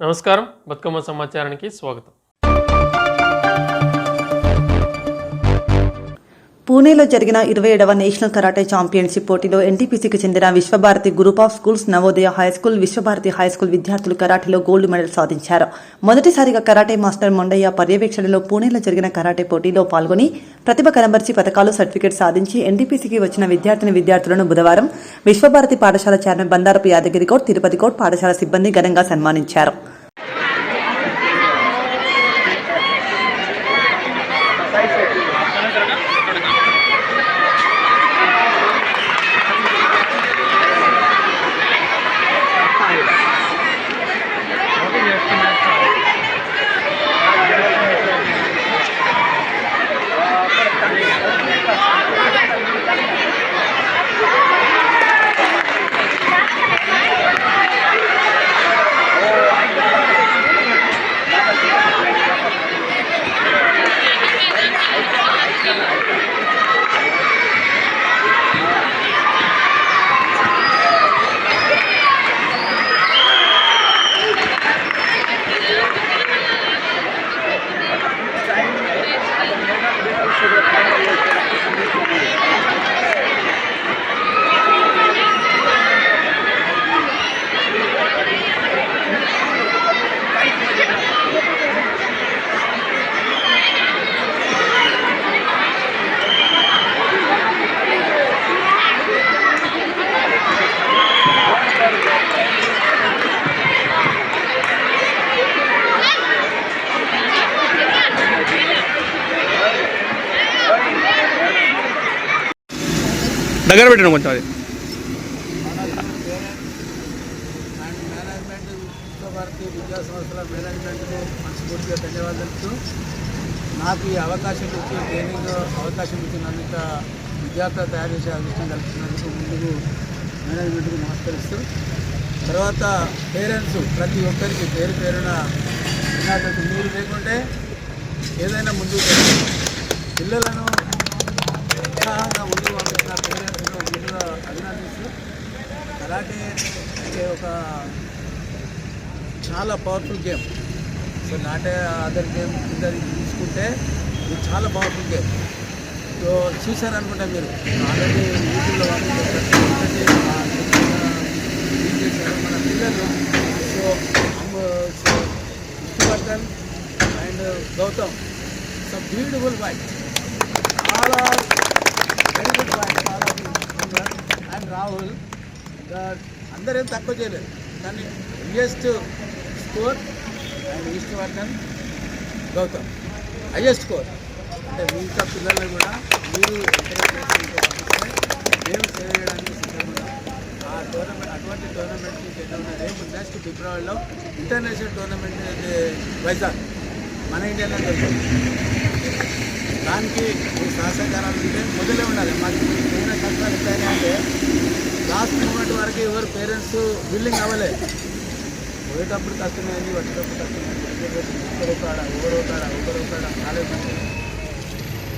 నమస్కారం, బతుకమ్మ సమాచారానికి స్వాగతం. పూణేలో జరిగిన 27వ నేషనల్ కరాటే ఛాంపియన్షిప్ పోటీలో ఎన్టీపీసీకి చెందిన Vishwabharati group of schools, Navodaya high school, Vishwabharati high school విద్యార్థులు కరాటేలో గోల్డ్ మెడల్ సాధించారు. మొదటిసారిగా కరాటే మాస్టర్ మొండయ్య పర్యవేక్షణలో పూణేలో జరిగిన కరాటే పోటీలో పాల్గొని ప్రతిభ కనబర్చి పథకాలు, సర్టిఫికెట్ సాధించి ఎన్టీపీసీకి వచ్చిన విద్యార్థులను బుధవారం విశ్వభారతి పాఠశాల చైర్మన్ బండారపు యాదగిరి గౌడ్, తిరుపతి గౌడ్ పాఠశాల సిబ్బంది ఘనంగా సన్మానించారు. దగ్గర పెట్టిన కొంచెం అది మేనేజ్మెంట్, విశ్వభారతి విద్యా సంస్థల మేనేజ్మెంట్కు మనస్ఫూర్తిగా ధన్యవాదాలు. నాకు ఈ అవకాశం ఇచ్చి ట్రైనింగ్ అవకాశం ఇచ్చినందుక విద్యార్థులు తయారు చేసే అదృష్టం కల్పించినందుకు ముందుకు మేనేజ్మెంట్కు నమస్కరిస్తూ, తర్వాత పేరెంట్స్ ప్రతి ఒక్కరికి పేరు పేరున వినాయకుడికి మీరు లేకుంటే ఏదైనా ముందుకు పిల్లలను ఉత్సాహంగా ముందుకు పంపించిన పేరెంట్స్ను ముందుగా అభినందిస్తూ, కరాటే అంటే ఒక చాలా పవర్ఫుల్ గేమ్. సో నాటే అదర్ గేమ్ కింద తీసుకుంటే ఇది చాలా పవర్ఫుల్ గేమ్. సో చూశారనుకుంటే మీరు ఆల్రెడీ యూట్యూబ్లో చేశారు మన పిల్లలు. So Vishnuvardhan and Gautam, so beautiful fight, చాలా వెరీ గుడ్ ఫైట్, చాలా అండ్ రాహుల్ అందరేం తక్కువ చేయలేదు, కానీ highest score and Vishnuvardhan, Gautam highest score. అంటే మిగతా పిల్లలను కూడా మీరు ఎంకరేజ్ చేసి మేము సేవ్ చేయడానికి సిద్ధంగా ఆ టోర్నమెంట్, అటువంటి టోర్నమెంట్కి చేద్దాం. రేపు నెక్స్ట్ ఫిబ్రవరిలో ఇంటర్నేషనల్ టోర్నమెంట్ వైజాగ్ మన ఇండియాలో జరుగుతుంది. దానికి మీ సహసహకారాలు ఉంటే మొదలే ఉండాలి. మాకు చిన్న కష్టాలు ఎట్లయినా అంటే లాస్ట్ మూమెంట్ వరకు ఎవరు పేరెంట్స్ బిల్డింగ్ అవ్వలేదు. పోయేటప్పుడు కష్టమైంది, వచ్చేటప్పుడు కష్టమైంది, ఒకరొకడ కాలేజ్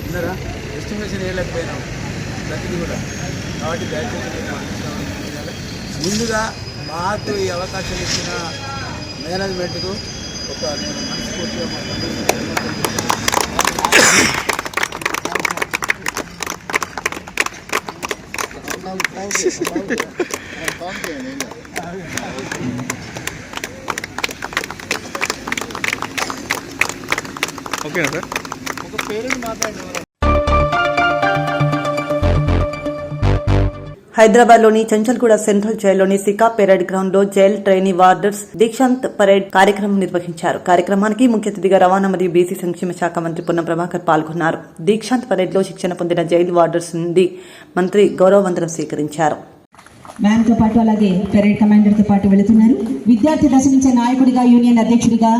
విన్నారా, ఎస్టిమేషన్ వేయలేకపోయినాం ప్రతిదీ కూడా. కాబట్టి దయచేసి ముందుగా మాకు ఈ అవకాశం ఇచ్చిన మేనేజ్మెంట్కు ఒక నేను మనస్ఫూర్తిగా ఓకేనా సార్? ఒక పేరు మాట్లాడండి. హైదరాబాద్లోని చంచల్గూడ సెంట్రల్ జైల్లోని సికా పెరేడ్ గ్రౌండ్లో jail trainee warders Dikshant parade కార్యక్రమం నిర్వహించారు. కార్యక్రమానికి ముఖ్య అతిథిగా రవాణా మరియు బీసీ సంక్షేమ శాఖ మంత్రి పొన్నం ప్రభాకర్ పాల్గొన్నారు. దీక్షాంత్ పరేడ్లో శిక్షణ పొందిన జైలు వార్డర్స్ నుండి మంత్రి గౌరవ వందనం స్వీకరించారు. మ్యాన్తో పాటు అలాగే పెరేడ్ కమాండర్తో పాటు వెళుతున్నారు. విద్యార్థి దశ నుంచే నాయకుడిగా, యూనియన్ అధ్యక్షుడిగా,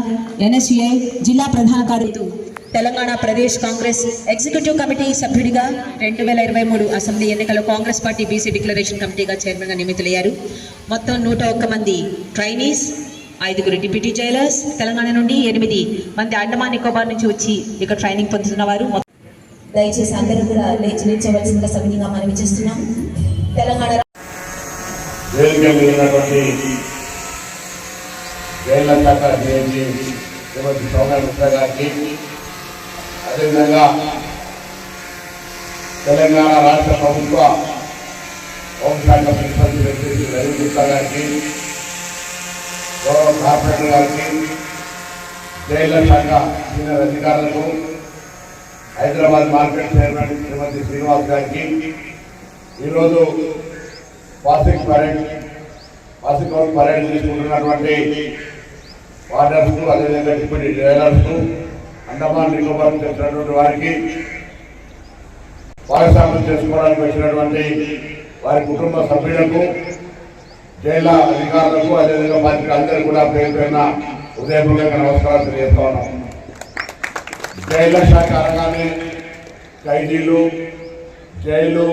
ఎన్ఎస్యుఐ జిల్లా ప్రధాన కార్యదర్శి, తెలంగాణ ప్రదేశ్ కాంగ్రెస్ ఎగ్జిక్యూటివ్ కమిటీ సభ్యుడిగా, 2023 అసెంబ్లీ ఎన్నికల్లో కాంగ్రెస్ పార్టీ బీసీ డిక్లరేషన్ కమిటీగా చైర్మన్గా నియమితులయ్యారు. మొత్తం 101 మంది ట్రైనీస్, 5 డిప్యూటీ జైలర్స్, తెలంగాణ నుండి 8 మంది అండమాన్ నికోబార్ నుంచి వచ్చి ఇక్కడ ట్రైనింగ్ పొందుతున్న వారు. దయచేసి అందరూ కూడా లేచి నిల్చోవలసిందిగా సవినీయంగా మనవి చేస్తున్నాం. తెలంగాణ జైళ్ల శాఖ డిఐజీ శ్రీమతి సౌమ్య గుప్తా గారికి, అదేవిధంగా తెలంగాణ రాష్ట్ర ప్రభుత్వ హోంశాఖ ప్రిన్సిపల్ సెక్రటరీ రవి గుప్తా గారికి, గౌరవ కార్పొరేటర్ గారికి, జైళ్ల శాఖ సీనియర్ అధికారులకు, హైదరాబాద్ మార్కెట్ చైర్మన్ శ్రీమతి శ్రీనివాస్ గారికి, ఈరోజు పాసింగ్ అవుట్ పరేడ్ తీసుకుంటున్నటువంటి వార్డర్స్కు, అదేవిధంగా డిప్యూటీ జైలర్స్కు, అండమాన్ నికోబార్ చేసినటువంటి వారికి, భాగస్వామ్యం చేసుకోవడానికి వచ్చినటువంటి వారి కుటుంబ సభ్యులకు, జైళ్ళ అధికారులకు, అదేవిధంగా పార్టీ అందరూ కూడా పేరు పేరున హృదయపూర్వక నమస్కారాలు తెలియజేస్తా ఉన్నాం. జైళ్ల శాఖ అనగానే ఖైదీలు, జైలు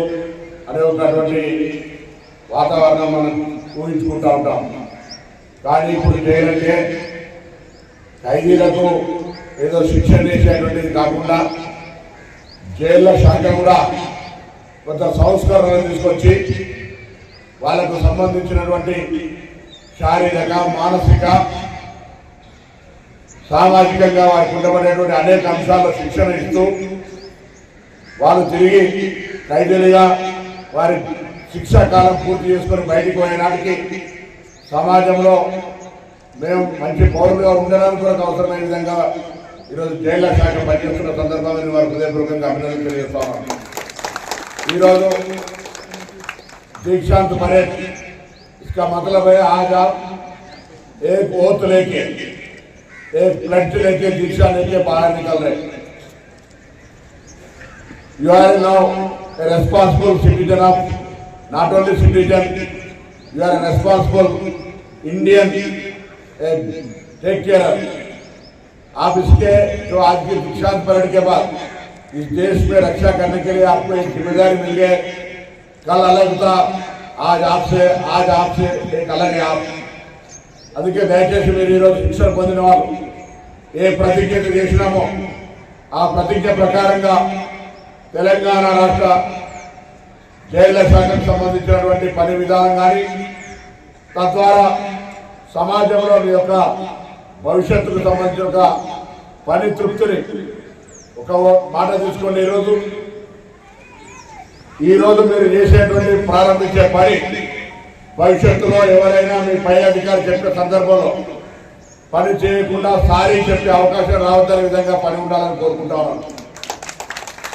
అనే ఒకటువంటి వాతావరణం మనం ఊహించుకుంటూ ఉంటాం. కానీ ఇప్పుడు జైలు అంటే ఖైదీలకు ఏదో శిక్ష చేసేటువంటిది కాకుండా జైళ్ల శాఖ కూడా కొంత సంస్కరణలు తీసుకొచ్చి వాళ్ళకు సంబంధించినటువంటి శారీరక, మానసిక, సామాజికంగా వారికి ఉండబడేటువంటి అనేక అంశాల్లో శిక్షణ ఇస్తూ వాళ్ళు తిరిగి ఖైదీలుగా వారి శిక్షా కాలం పూర్తి చేసుకొని బయటికి పోయినాటికి సమాజంలో మేము మంచి పౌరులుగా ఉండడానికి కూడా అవసరమైన విధంగా ఈరోజు జైళ్ల శాఖ పనిచేస్తున్న సందర్భంగా వారి హృదయపూర్వకంగా అభినందనలు తెలియజేస్తాం. ఈరోజు दीक्षांत परेड, इसका मतलब है आज आप एक ओथ लेके, एक प्लेट लेके, दीक्षा लेके बाहर निकल रहे. You are now a responsible citizen of, not only citizen, you are a responsible Indian, take care. आप इसके जो आज की दीक्षांत परेड के बाद इस देश में रक्षा करने के लिए आपको एक जिम्मेदारी मिल गई. कल अलग था, आज आपसे एक अलग है. आप అందుకే దయచేసి మీరు ఈరోజు శిక్షణ పొందిన వాళ్ళు ఏ ప్రతిజ్ఞ చేసినామో ఆ ప్రతిజ్ఞ ప్రకారంగా తెలంగాణ రాష్ట్ర జైళ్ల శాఖకు సంబంధించినటువంటి పని విధానం కానీ, తద్వారా సమాజంలో మీ యొక్క భవిష్యత్తుకు సంబంధించిన ఒక పని తృప్తిని ఒక మాట తీసుకోండి. ఈరోజు మీరు చేసేటువంటి ప్రారంభించే పని భవిష్యత్తులో ఎవరైనా మీ పై అధికారి చెప్పే సందర్భంలో పని చేయకుండా సారీ చెప్పే అవకాశం రావద్దనే విధంగా పని ఉండాలని కోరుకుంటా ఉన్నాను.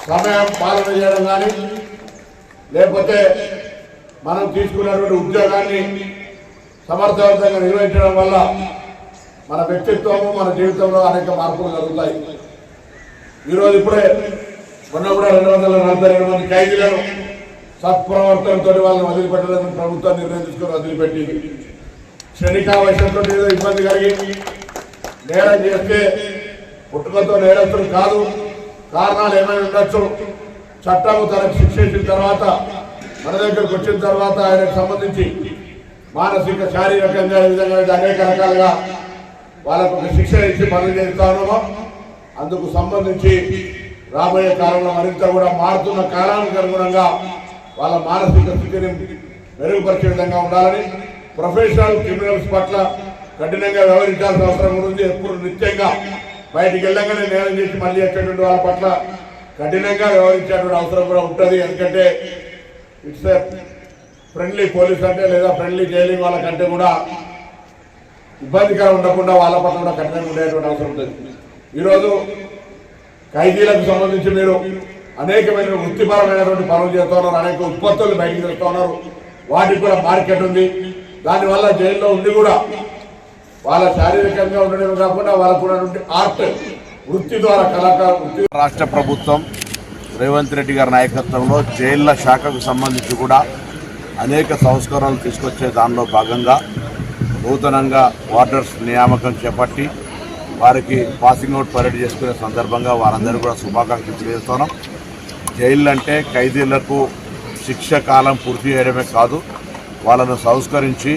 సమయం పాలన చేయడం కానీ, లేకపోతే మనం తీసుకున్నటువంటి ఉద్యోగాన్ని సమర్థవంతంగా నిర్వహించడం వల్ల మన వ్యక్తిత్వము, మన జీవితంలో అనేక మార్పులు జరుగుతాయి. ఈరోజు ఇప్పుడే మొన్న కూడా 242 మంది ఖైదీలను సత్ప్రవర్తనతో వాళ్ళని వదిలిపెట్టడానికి ప్రభుత్వం నిర్ణయం తీసుకొని వదిలిపెట్టింది. క్షణికావశంతో ఏదో ఇబ్బంది కలిగి నేరం చేస్తే పుట్టుకతో నేరస్తులు కాదు, కారణాలు ఏమైనా ఉండొచ్చు. చట్టము తనకు శిక్షించిన తర్వాత, మన దగ్గరకు వచ్చిన తర్వాత ఆయనకు సంబంధించి మానసిక, శారీరకంగా ఈ విధంగా అనేక రకాలుగా వాళ్ళకు ఒక శిక్ష ఇచ్చి పనులు చేస్తా ఉన్నామో, అందుకు సంబంధించి రాబోయే కాలంలో మరింత కూడా మారుతున్న కాలానికి అనుగుణంగా వాళ్ళ మానసిక స్థితిని మెరుగుపరిచే విధంగా ఉండాలని, ప్రొఫెషనల్ క్రిమినల్స్ పట్ల కఠినంగా వ్యవహరించాల్సిన అవసరం ఉంది. ఎప్పుడు నిత్యంగా బయటికి వెళ్ళగానే నేరం చేసి మళ్ళీ వచ్చేటువంటి వాళ్ళ పట్ల కఠినంగా వ్యవహరించేటువంటి అవసరం కూడా ఉంటుంది. ఎందుకంటే ఇట్స్ ఏ ఫ్రెండ్లీ పోలీస్ అంటే, లేదా ఫ్రెండ్లీ జైలింగ్ వాళ్ళకంటే కూడా ఇబ్బందికరం ఉండకుండా వాళ్ళ పట్ల కూడా కఠినంగా ఉండేటువంటి అవసరం ఉంటుంది. ఈరోజు ఖైదీలకు సంబంధించి మీరు అనేకమైన వృత్తిపరమైనటువంటి పనులు చేస్తున్నారు, అనేక ఉత్పత్తులు బయటకు తెస్తూ ఉన్నారు. వాటికి కూడా మార్కెట్ ఉంది. దానివల్ల జైల్లో ఉండి కూడా వాళ్ళ శారీరకంగా ఉండడమే కాకుండా వాళ్ళకు ఉన్నటువంటి ఆర్ట్ వృత్తి ద్వారా కళాకారు వృత్తి. రాష్ట్ర ప్రభుత్వం రేవంత్ రెడ్డి గారి నాయకత్వంలో జైళ్ల శాఖకు సంబంధించి కూడా అనేక సంస్కరణలు తీసుకొచ్చే దానిలో భాగంగా నూతనంగా వార్డర్స్ నియామకం చేపట్టి వారికి పాసింగ్ అవుట్ పరేడ్ చేసుకునే సందర్భంగా వారందరూ కూడా శుభాకాంక్షలు తెలియజేస్తున్నాం. జైళ్ళు అంటే ఖైదీలకు శిక్ష కాలం పూర్తి చేయడమే కాదు, వాళ్ళను సంస్కరించి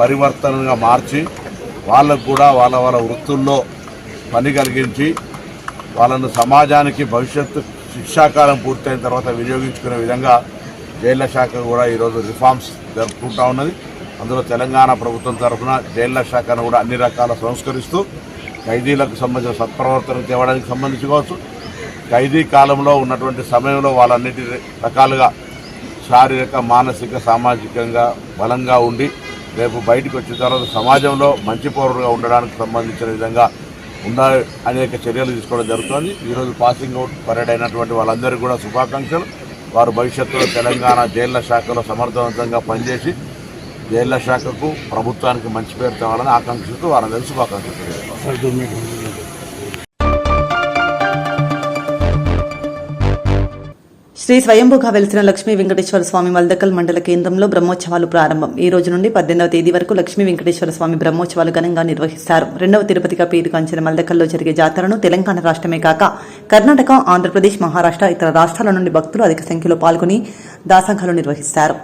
పరివర్తనగా మార్చి వాళ్ళకు కూడా వాళ్ళ వృత్తుల్లో పని కలిగించి వాళ్ళను సమాజానికి భవిష్యత్తు శిక్షాకాలం పూర్తయిన తర్వాత వినియోగించుకునే విధంగా జైళ్ల శాఖ కూడా ఈరోజు రిఫార్మ్స్ జరుపుకుంటూ ఉన్నది. అందులో తెలంగాణ ప్రభుత్వం తరఫున జైళ్ల శాఖను కూడా అన్ని రకాల సంస్కరిస్తూ ఖైదీలకు సంబంధించిన సత్ప్రవర్తన తేవడానికి సంబంధించి కావచ్చు, ఖైదీ కాలంలో ఉన్నటువంటి సమయంలో వాళ్ళన్నిటి రకాలుగా శారీరక, మానసిక, సామాజికంగా బలంగా ఉండి రేపు బయటకు వచ్చిన తర్వాత సమాజంలో మంచి పౌరులుగా ఉండడానికి సంబంధించిన విధంగా అనేక చర్యలు తీసుకోవడం జరుగుతుంది. ఈరోజు పాసింగ్ అవుట్ పరేడ్ అయినటువంటి వాళ్ళందరికీ కూడా శుభాకాంక్షలు. వారు భవిష్యత్తులో తెలంగాణ జైళ్ల శాఖలో సమర్థవంతంగా పనిచేసి జైళ్ల శాఖకు, ప్రభుత్వానికి మంచి పేరు తేవాలని ఆకాంక్షిస్తూ వారందరికీ శుభాకాంక్షలు. శ్రీ స్వయంభూగా వెలిసిన లక్ష్మీ వెంకటేశ్వర స్వామి మల్దకల్ మండల కేంద్రంలో బ్రహ్మోత్సవాలు ప్రారంభం. ఈ రోజు నుండి 18వ తేదీ వరకు లక్ష్మీ వెంకటేశ్వర స్వామి బ్రహ్మోత్సవాలు ఘనంగా నిర్వహిస్తారు. 2వ తిరుపతిగా పేరుగాంచిన మల్దకల్లో జరిగే జాతరను తెలంగాణ రాష్ట్రమే కాక కర్ణాటక, ఆంధ్రప్రదేశ్, మహారాష్ట్ర, ఇతర రాష్ట్రాల నుండి భక్తులు అధిక సంఖ్యలో పాల్గొని దాసంఘాలు నిర్వహిస్తారు.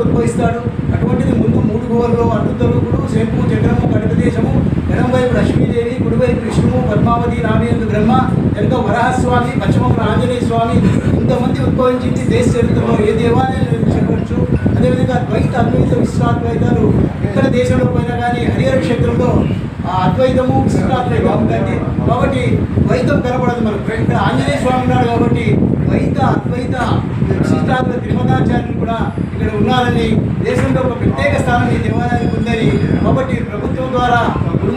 ఉద్భవిస్తాడు. అటువంటిది ముందు 3 గుహల్లో అడ్డుతలుపుడు శంకు చక్రము కటిపదేశము ఎడమవైపు లక్ష్మీదేవి కుడివైపు విష్ణువు పద్మావతి రామేంద్ర బ్రహ్మ వెనుక వరాహస్వామి పశ్చిమంలో ఆంజనేయ స్వామి ఇంతమంది ఉద్భవించింది దేశ చరిత్రలో ఏ దేవాలయం చెప్పవచ్చు. అదేవిధంగా ద్వైత అద్వైత విశిష్టాద్వైతాలు ఎక్కడ దేశంలో పోయినా కానీ హరిహర క్షేత్రంలో అద్వైతము విశిష్టాద్వైతం ఉంటుంది కాబట్టి ద్వైతం కనపడదు మనకు. ఇక్కడ ఆంజనేయ స్వామి ఉన్నాడు కాబట్టి ద్వైత అద్వైత విశిష్టాద్వైత త్రిమతాచార్యులు కూడా ఇక్కడ ఉన్నారని దేశంలో ఒక ప్రత్యేక స్థానం ఈ దేవాలయానికి ఉందని కాబట్టి ప్రభుత్వం ద్వారా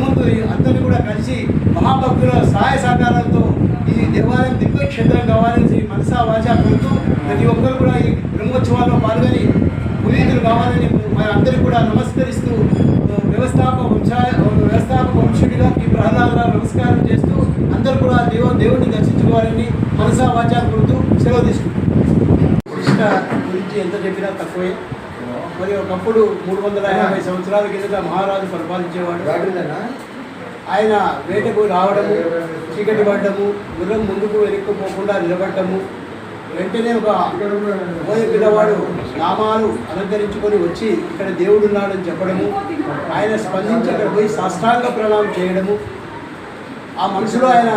ముందు అందరినీ కూడా కలిసి మహాభక్తుల సహాయ సహకారాలతో ఈ దేవాలయం దివ్య క్షేత్రం కావాలని మనసా వాచా కోరుతూ ప్రతి ఒక్కరు కూడా ఈ బ్రహ్మోత్సవాల్లో పాల్గొని పునీతులు కావాలని అందరికీ కూడా నమస్కరిస్తూ వ్యవస్థాపక వంశుడిగా ఈ ప్రహ్లాదరావు నమస్కారం చేస్తూ అందరూ కూడా దేవుడిని దర్శించుకోవాలని మనసా వాచా కోరుతూ సెలవు తీసుకుంటారు. కృష్ణ గురించి ఎంత చెప్పినా తక్కువే. మరి ఒకప్పుడు 350 సంవత్సరాల కిందట మహారాజు పరిపాలించేవాడు. ఆయన వేటకు రావడము, చీకటి పడ్డము, గుర్రం ముందుకు వెనక్కిపోకుండా నిలబడ్డము, వెంటనే ఒక బోయ పిల్లవాడు నామాలు అలంకరించుకొని వచ్చి ఇక్కడ దేవుడు ఉన్నాడని చెప్పడము, ఆయన స్పందించి అక్కడ పోయి సాష్టాంగ ప్రణామం చేయడము. ఆ మనసులో ఆయన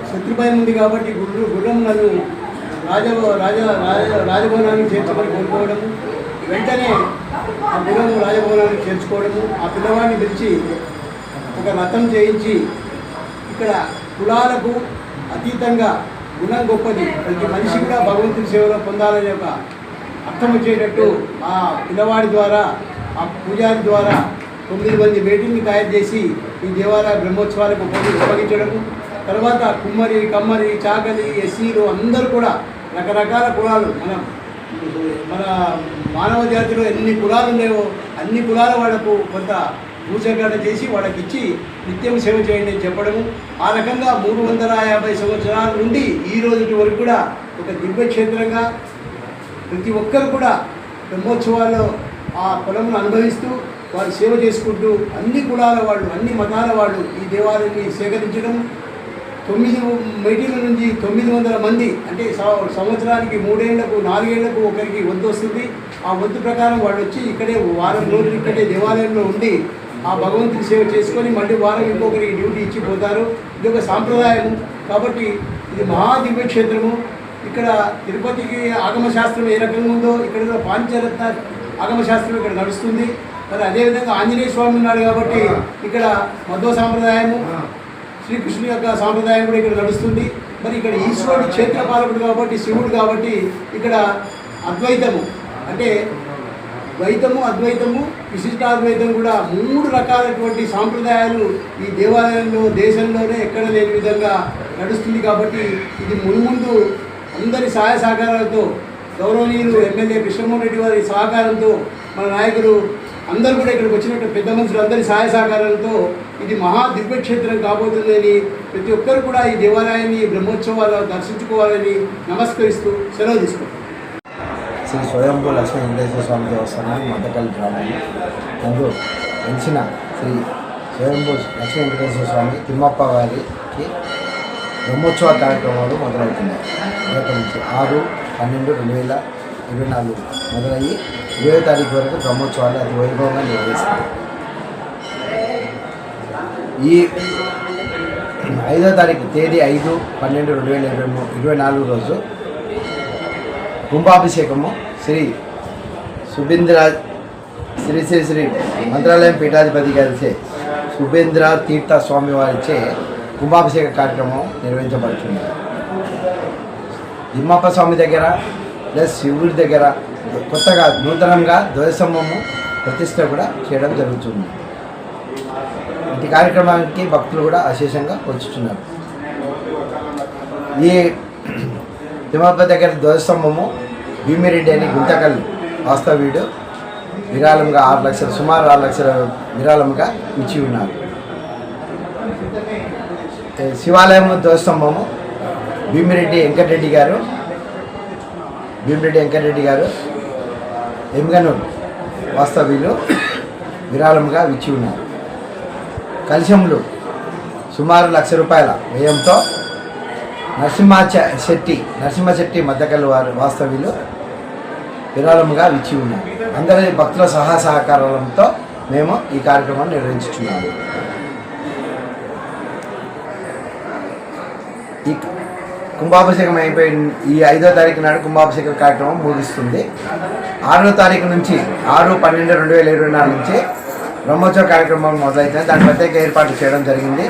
శత్రుభయం ఉంది కాబట్టి గుర్రం నన్ను రాజభవనానికి చేర్చుకొని కోరుకోవడము, వెంటనే ఆ గుర్రం రాజభవనానికి చేర్చుకోవడము, ఆ పిల్లవాడిని పిలిచి ఒక రథం చేయించి ఇక్కడ కులాలకు అతీతంగా గుణం గొప్పది, ప్రతి మనిషి కూడా భగవంతుని సేవలో పొందాలనే ఒక అర్థం వచ్చేటట్టు ఆ పిల్లవాడి ద్వారా ఆ పూజారి ద్వారా 9 మంది మేటిల్ని తయారు చేసి ఈ దేవాలయ బ్రహ్మోత్సవాలకు ఉపయోగించడము. తర్వాత కుమ్మరి, కమ్మరి, చాకలి, ఎస్సీలు అందరూ కూడా రకరకాల కులాలు మన మానవ జాతిలో ఎన్ని కులాలు ఉన్నాయో అన్ని కులాల వాళ్లకు కొంత పూజగడ చేసి వాళ్ళకి ఇచ్చి నిత్యం సేవ చేయండి అని చెప్పడము. ఆ రకంగా 350 సంవత్సరాల నుండి ఈ రోజు వరకు కూడా ఒక దివ్యక్షేత్రంగా ప్రతి ఒక్కరు కూడా బ్రహ్మోత్సవాల్లో ఆ పొలంను అనుభవిస్తూ వారు సేవ చేసుకుంటూ అన్ని కులాల వాళ్ళు, అన్ని మతాల వాళ్ళు ఈ దేవాలయాన్ని సేకరించడం. 9 మీటింగ్ల నుంచి 900 మంది, అంటే సంవత్సరానికి 3 ఏళ్లకు 4 ఏళ్లకు ఒకరికి వంతు వస్తుంది. ఆ వంతు ప్రకారం వాళ్ళు వచ్చి ఇక్కడే వారం రోజులు ఇక్కడే దేవాలయంలో ఉండి ఆ భగవంతుని సేవ చేసుకొని మళ్ళీ వారం ఇంకొకరికి డ్యూటీ ఇచ్చిపోతారు. ఇది ఒక సాంప్రదాయము. కాబట్టి ఇది మహాదివ్యక్షేత్రము. ఇక్కడ తిరుపతికి ఆగమశాస్త్రం ఏ రకంగా ఉందో ఇక్కడ పాంచరత్న ఆగమశాస్త్రం ఇక్కడ నడుస్తుంది. మరి అదేవిధంగా ఆంజనేయ స్వామి ఉన్నాడు కాబట్టి ఇక్కడ మధ్వ సాంప్రదాయము, శ్రీకృష్ణుని యొక్క సాంప్రదాయం కూడా ఇక్కడ నడుస్తుంది. మరి ఇక్కడ ఈశ్వరుడు క్షేత్రపాలకుడు కాబట్టి, శివుడు కాబట్టి ఇక్కడ అద్వైతము అంటే ద్వైతము, అద్వైతము, విశిష్టాద్వైతం కూడా 3 రకాలైనటువంటి సాంప్రదాయాలు ఈ దేవాలయంలో దేశంలోనే ఎక్కడ లేని విధంగా నడుస్తుంది. కాబట్టి ఇది ముందు అందరి సహాయ సహకారాలతో గౌరవనీయులు ఎమ్మెల్యే కృష్ణమోహన్ రెడ్డి వారి సహకారంతో మన నాయకులు అందరూ కూడా ఇక్కడికి వచ్చినట్టు పెద్ద మనుషులు అందరి సహాయ సహకారాలతో ఇది మహా దివ్యక్షేత్రం కాబోతుందని ప్రతి ఒక్కరు కూడా ఈ దేవాలయాన్ని బ్రహ్మోత్సవాలు దర్శించుకోవాలని నమస్కరిస్తూ సెలవు తీసుకుంటాం. శ్రీ స్వయంభూ లక్ష్మీ వెంకటేశ్వర స్వామి దేవస్థానం మద్దకల్ గ్రామం నందు వెలిసిన శ్రీ స్వయంభూ లక్ష్మీ వెంకటేశ్వర స్వామి తిమ్మప్ప వారికి బ్రహ్మోత్సవ కార్యక్రమాలు మొదలవుతున్నాయి. రేపటి నుంచి 6/12/2024 మొదలయ్యి 20వ తారీఖు వరకు బ్రహ్మోత్సవాలు అతి వైభవంగా నిర్వహిస్తారు. ఈ 5వ తారీఖు తేదీ 5/12/2024 రోజు కుంభాభిషేకము శ్రీ సుబేంద్ర శ్రీ శ్రీ శ్రీ మంత్రాలయం పీఠాధిపతి గారిచే సుబేంద్ర తీర్థ స్వామి వారిచే కుంభాభిషేక కార్యక్రమం నిర్వహించబడుతుంది. తిమ్మప్ప స్వామి దగ్గర ప్లస్ శివుడి దగ్గర కొత్తగా నూతనంగా ధ్వజస్తంభము ప్రతిష్ట కూడా చేయడం జరుగుతుంది. ఈ కార్యక్రమానికి భక్తులు కూడా అశేషంగా వచ్చుతున్నారు. ఈ తిమ్మప్ప దగ్గర ధ్వజస్తంభము భీమిరెడ్డి అని గుంతకల్ వాస్తవ్యుడు విరాళంగా 6 లక్షలు సుమారు 6 లక్షల విరాళంగా ఇచ్చి ఉన్నారు. శివాలయం ధ్వజస్తంభము భీమిరెడ్డి వెంకటరెడ్డి గారు ఎమ్గనూరు వాస్తవ్యులు విరాళంగా ఇచ్చి ఉన్నారు. కలశములు సుమారు ₹1,00,000 వ్యయంతో నరసింహశెట్టి మద్దకల్లు వారి వాస్తవ్యులు విరాళముగా ఇచ్చి ఉన్నారు. అందరి భక్తుల సహకారాలతో మేము ఈ కార్యక్రమాన్ని నిర్వహించుతున్నాము. ఈ కుంభాభిషేకం అయిపోయిన ఈ 5వ తారీఖు నాడు కుంభాభిషేక కార్యక్రమం ముగిస్తుంది. 6వ తారీఖు నుంచి 6/12/2024 నుంచి బ్రహ్మోత్సవ కార్యక్రమం మొదలవుతుంది. దాని ప్రత్యేక ఏర్పాట్లు చేయడం జరిగింది.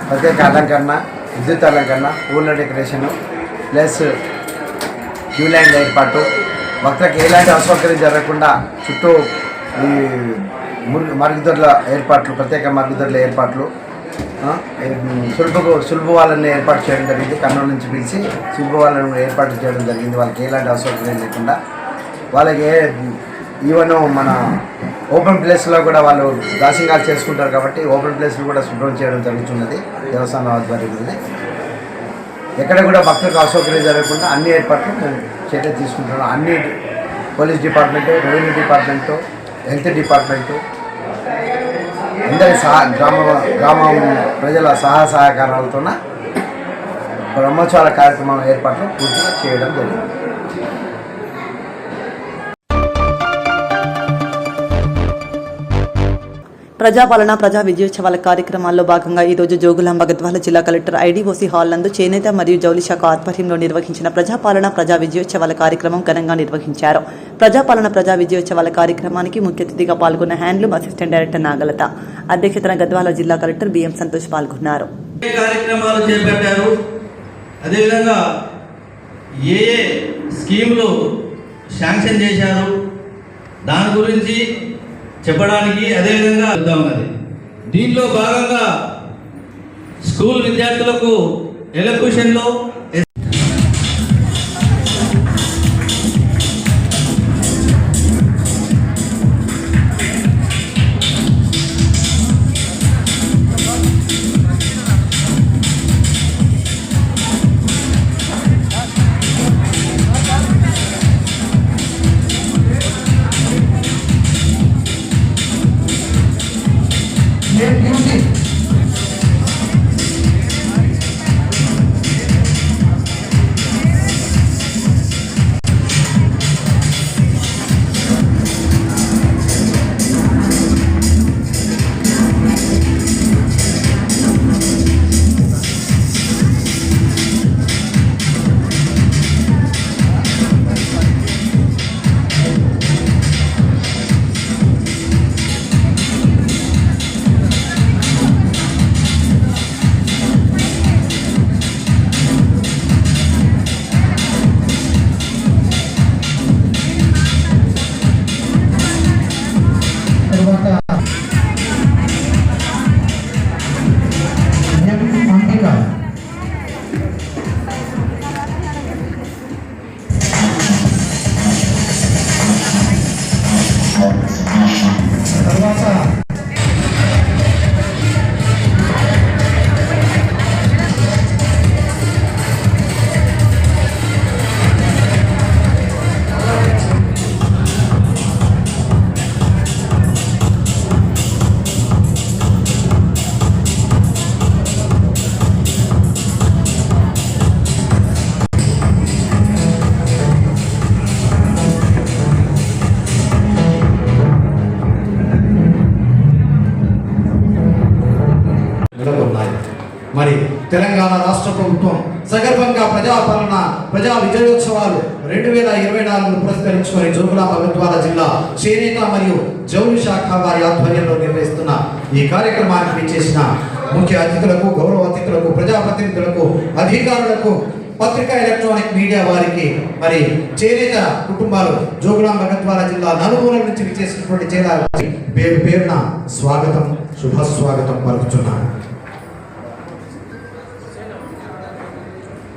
ప్రత్యేక అలంకరణ, విద్యుత్ అలంకరణ, పూల డెకరేషను ప్లస్ క్యూ లైన్ ఏర్పాటు, భక్తులకు ఎలాంటి అసౌకర్యం జరగకుండా చుట్టూ ఈ మరుగుదొడ్ల ఏర్పాట్లు, ప్రత్యేక మరుగుదొడ్ల ఏర్పాట్లు, సులుపు వాళ్ళని ఏర్పాటు చేయడం జరిగింది. కర్నూలు నుంచి పిలిచి సులుపు వాళ్ళని ఏర్పాటు చేయడం జరిగింది. వాళ్ళకి ఎలాంటి అసౌకర్యం లేకుండా వాళ్ళకి ఈవెన్ మన ఓపెన్ ప్లేస్లో కూడా వాళ్ళు దాసింగాలు చేసుకుంటారు కాబట్టి ఓపెన్ ప్లేస్లు కూడా శుభ్రం చేయడం జరుగుతున్నది దేవస్థానం ఆధ్వర్యంలోనే. ఎక్కడ కూడా భక్తులకు అసౌకర్యం జరగకుండా అన్ని ఏర్పాట్లు మేము చర్య తీసుకుంటున్నాం. అన్ని police department, revenue department, health department అందరి గ్రామం ప్రజల సహకారాలతో బ్రహ్మోత్సవాల కార్యక్రమం ఏర్పాట్లు పూర్తిగా చేయడం జరిగింది. ప్రజాపాలన ప్రజా విజయోత్సవాల కార్యక్రమాల్లో భాగంగా ఈరోజు జోగులాంబ గద్వాల జిల్లా కలెక్టర్ ఐడీఓసీ హాల్ నందు చేనేత మరియు జౌళి శాఖ ఆధ్వర్యంలో నిర్వహించిన ప్రజాపాలన ప్రజా విజయోత్సవాల కార్యక్రమం ఘనంగా నిర్వహించారు. ప్రజాపాలన ప్రజా విజయోత్సవాల కార్యక్రమానికి ముఖ్య అతిథిగా పాల్గొన్న హ్యాండ్లూమ్ అసిస్టెంట్ డైరెక్టర్ నాగలత, అధ్యక్షతన గద్వాల జిల్లా కలెక్టర్ బిఎం సంతోష్ పాల్గొన్నారు. కార్యక్రమాలు చేపట్టారు, అదేవిధంగా ఏ స్కీములు శాంక్షన్ చేశారు దాని గురించి చెప్పడానికి అదేవిధంగా ఉన్నది. దీంట్లో భాగంగా స్కూల్ విద్యార్థులకు ఎలక్యూషన్లో మరి తెలంగాణ రాష్ట్ర ప్రభుత్వం సగర్భంగా అదేవిధంగా ప్రజాపాలన ప్రజా విజయోత్సవాలు 2024 పురస్కరించుకొని జోగులాంబ గద్వాల జిల్లా చేనేత మరియు జౌళి శాఖ వారి ఆధ్వర్యంలో నిర్వహిస్తున్న ఈ కార్యక్రమానికి విచ్చేసిన ముఖ్య అతిథులకు, గౌరవ అతిథులకు, ప్రజాప్రతినిధులకు, అధికారులకు, పత్రికా ఎలక్ట్రానిక్ మీడియా వారికి, మరి చేనేత కుటుంబాలు జోగులాంబ గద్వాల జిల్లా నలుమూలల నుంచి విచ్చేసినటువంటి చేనేత పేరు పేరున స్వాగతం, శుభస్వాగతం పలుకుతున్నాను.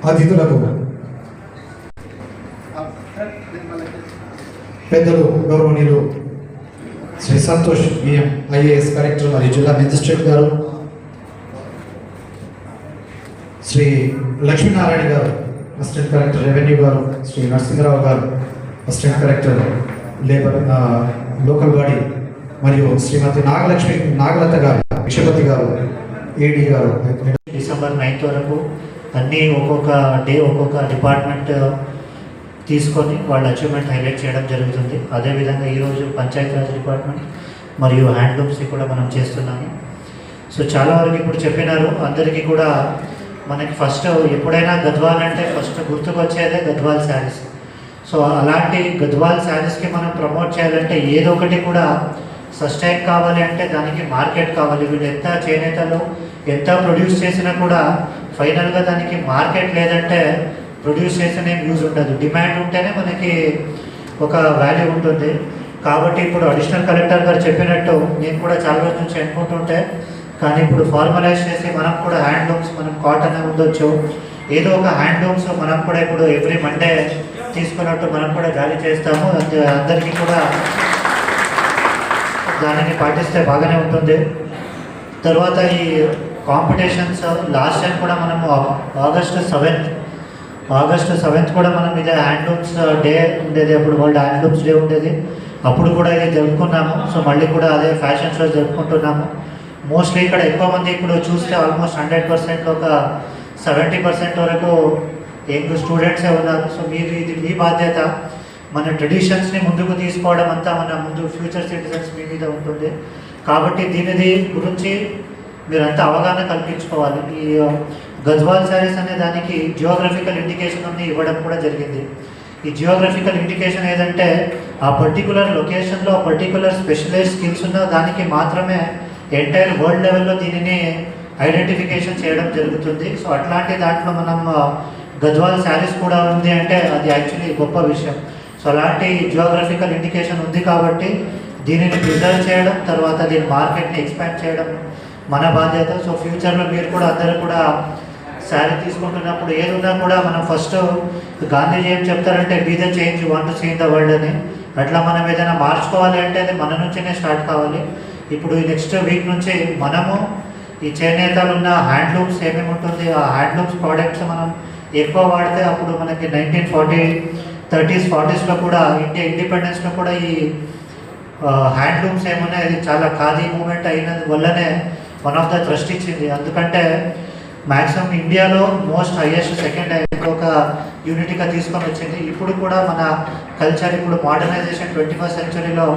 అతిథులకు పెద్దలు గౌరవనీయులు Shri Santosh BM IAS collector మరియు జిల్లా మెజిస్ట్రేట్ గారు, శ్రీ లక్ష్మీనారాయణ గారు అసిస్టెంట్ కలెక్టర్ రెవెన్యూ గారు, శ్రీ నరసింహరావు గారు assistant collector labour local body, మరియు శ్రీమతి నాగలత గారు విషపతి గారు ఏడీ గారు. డిసెంబర్ 9th వరకు అన్నీ ఒక్కొక్క డే ఒక్కొక్క డిపార్ట్మెంట్ తీసుకొని వాళ్ళ అచీవ్మెంట్ హైలైట్ చేయడం జరుగుతుంది. అదేవిధంగా ఈరోజు పంచాయతీరాజ్ డిపార్ట్మెంట్ మరియు హ్యాండ్లూమ్స్ని కూడా మనం చేస్తున్నాము. సో చాలా వరకు ఇప్పుడు చెప్పినారు, అందరికీ కూడా మనకి ఫస్ట్ ఎప్పుడైనా గద్వాల్ అంటే ఫస్ట్ గుర్తుకొచ్చేదే గద్వాల్ శారీస్. సో అలాంటి గద్వాల్ శారీస్కి మనం ప్రమోట్ చేయాలంటే ఏదో ఒకటి కూడా సస్టైన్ కావాలి అంటే దానికి మార్కెట్ కావాలి. వీళ్ళు ఎంత చేనేతలు ఎంత ప్రొడ్యూస్ చేసినా కూడా ఫైనల్గా దానికి మార్కెట్ లేదంటే ప్రొడ్యూస్ చేసిన యూజ్ ఉండదు. డిమాండ్ ఉంటేనే మనకి ఒక వాల్యూ ఉంటుంది. కాబట్టి ఇప్పుడు అడిషనల్ కలెక్టర్ గారు చెప్పినట్టు నేను కూడా చాలా రోజుల నుంచి అనుకుంటుంటే, కానీ ఇప్పుడు ఫార్మలైజ్ చేసి మనం కూడా హ్యాండ్లూమ్స్, మనం కాటన్ ఉండొచ్చు, ఏదో ఒక హ్యాండ్లూమ్స్ మనం కూడా ఇప్పుడు ఎవ్రీ మండే తీసుకున్నట్టు మనం కూడా జారీ చేస్తాము. అందరికీ కూడా దానిని పాటిస్తే బాగానే ఉంటుంది. తర్వాత ఈ కాంపిటీషన్స్ లాస్ట్ టైం కూడా మనము ఆగస్టు 7th కూడా మనం ఇదే హ్యాండ్లూమ్స్ డే ఉండేది, అప్పుడు వరల్డ్ హ్యాండ్లూమ్స్ డే ఉండేది, అప్పుడు కూడా ఇది జరుపుకున్నాము. సో మళ్ళీ కూడా అదే ఫ్యాషన్ షో జరుపుకుంటున్నాము. మోస్ట్లీ ఇక్కడ ఎక్కువ మంది ఇప్పుడు చూస్తే ఆల్మోస్ట్ 100% ఒక 70% వరకు యంగ్ స్టూడెంట్సే ఉన్నారు. సో ఇది మీ బాధ్యత. మన ట్రెడిషన్స్ని ముందుకు తీసుకోవడం అంతా మన ముందు ఫ్యూచర్ సిటిజన్స్ మీ మీద ఉంటుంది. కాబట్టి దీనిది గురించి మీరంతా అవగాహన కల్పించుకోవాలి. ఈ గద్వాల్ శారీస్ అనే దానికి జియోగ్రఫికల్ ఇండికేషన్ అన్ని ఇవ్వడం కూడా జరిగింది. ఈ జియోగ్రఫికల్ ఇండికేషన్ ఏదంటే ఆ పర్టికులర్ లొకేషన్లో పర్టికులర్ స్పెషలైజ్ స్కిల్స్ ఉన్న దానికి మాత్రమే ఎంటైర్ వరల్డ్ లెవెల్లో దీనిని ఐడెంటిఫికేషన్ చేయడం జరుగుతుంది. సో అట్లాంటి దాంట్లో మనం గద్వాల్ శారీస్ కూడా ఉంది అంటే అది యాక్చువల్లీ గొప్ప విషయం. సో అలాంటి జియోగ్రఫికల్ ఇండికేషన్ ఉంది కాబట్టి దీనిని ప్రిజర్వ్ చేయడం, తర్వాత దీని మార్కెట్ని ఎక్స్పాండ్ చేయడం మన బాధ్యత. సో ఫ్యూచర్లో మీరు కూడా అందరూ కూడా శారీ తీసుకుంటున్నప్పుడు ఏదున్నా కూడా మనం ఫస్ట్ గాంధీజీ ఏం చెప్తారంటే be the change you want to see in the world అని. అట్లా మనం ఏదైనా మార్చుకోవాలి అంటే అది మన నుంచినే స్టార్ట్ కావాలి. ఇప్పుడు ఈ నెక్స్ట్ వీక్ నుంచి మనము ఈ చేనేతలు ఉన్న హ్యాండ్లూమ్స్ ఏమేమి ఉంటుంది, ఆ హ్యాండ్లూమ్స్ ప్రోడక్ట్స్ మనం ఎక్కువ వాడితే అప్పుడు మనకి 1930s 40s కూడా ఇండియా ఇండిపెండెన్స్లో కూడా ఈ హ్యాండ్లూమ్స్ ఏమున్నాయి, అది చాలా ఖాదీ మూమెంట్ అయినందు వల్లనే వన్ ఆఫ్ ద ట్రస్ట్ ఇచ్చింది. ఎందుకంటే మ్యాక్సిమం ఇండియాలో మోస్ట్ హైయెస్ట్ సెకండ్ ఒక యూనిటీగా తీసుకొని వచ్చింది. ఇప్పుడు కూడా మన కల్చర్ ఇప్పుడు మోడర్నైజేషన్ 21st centuryలో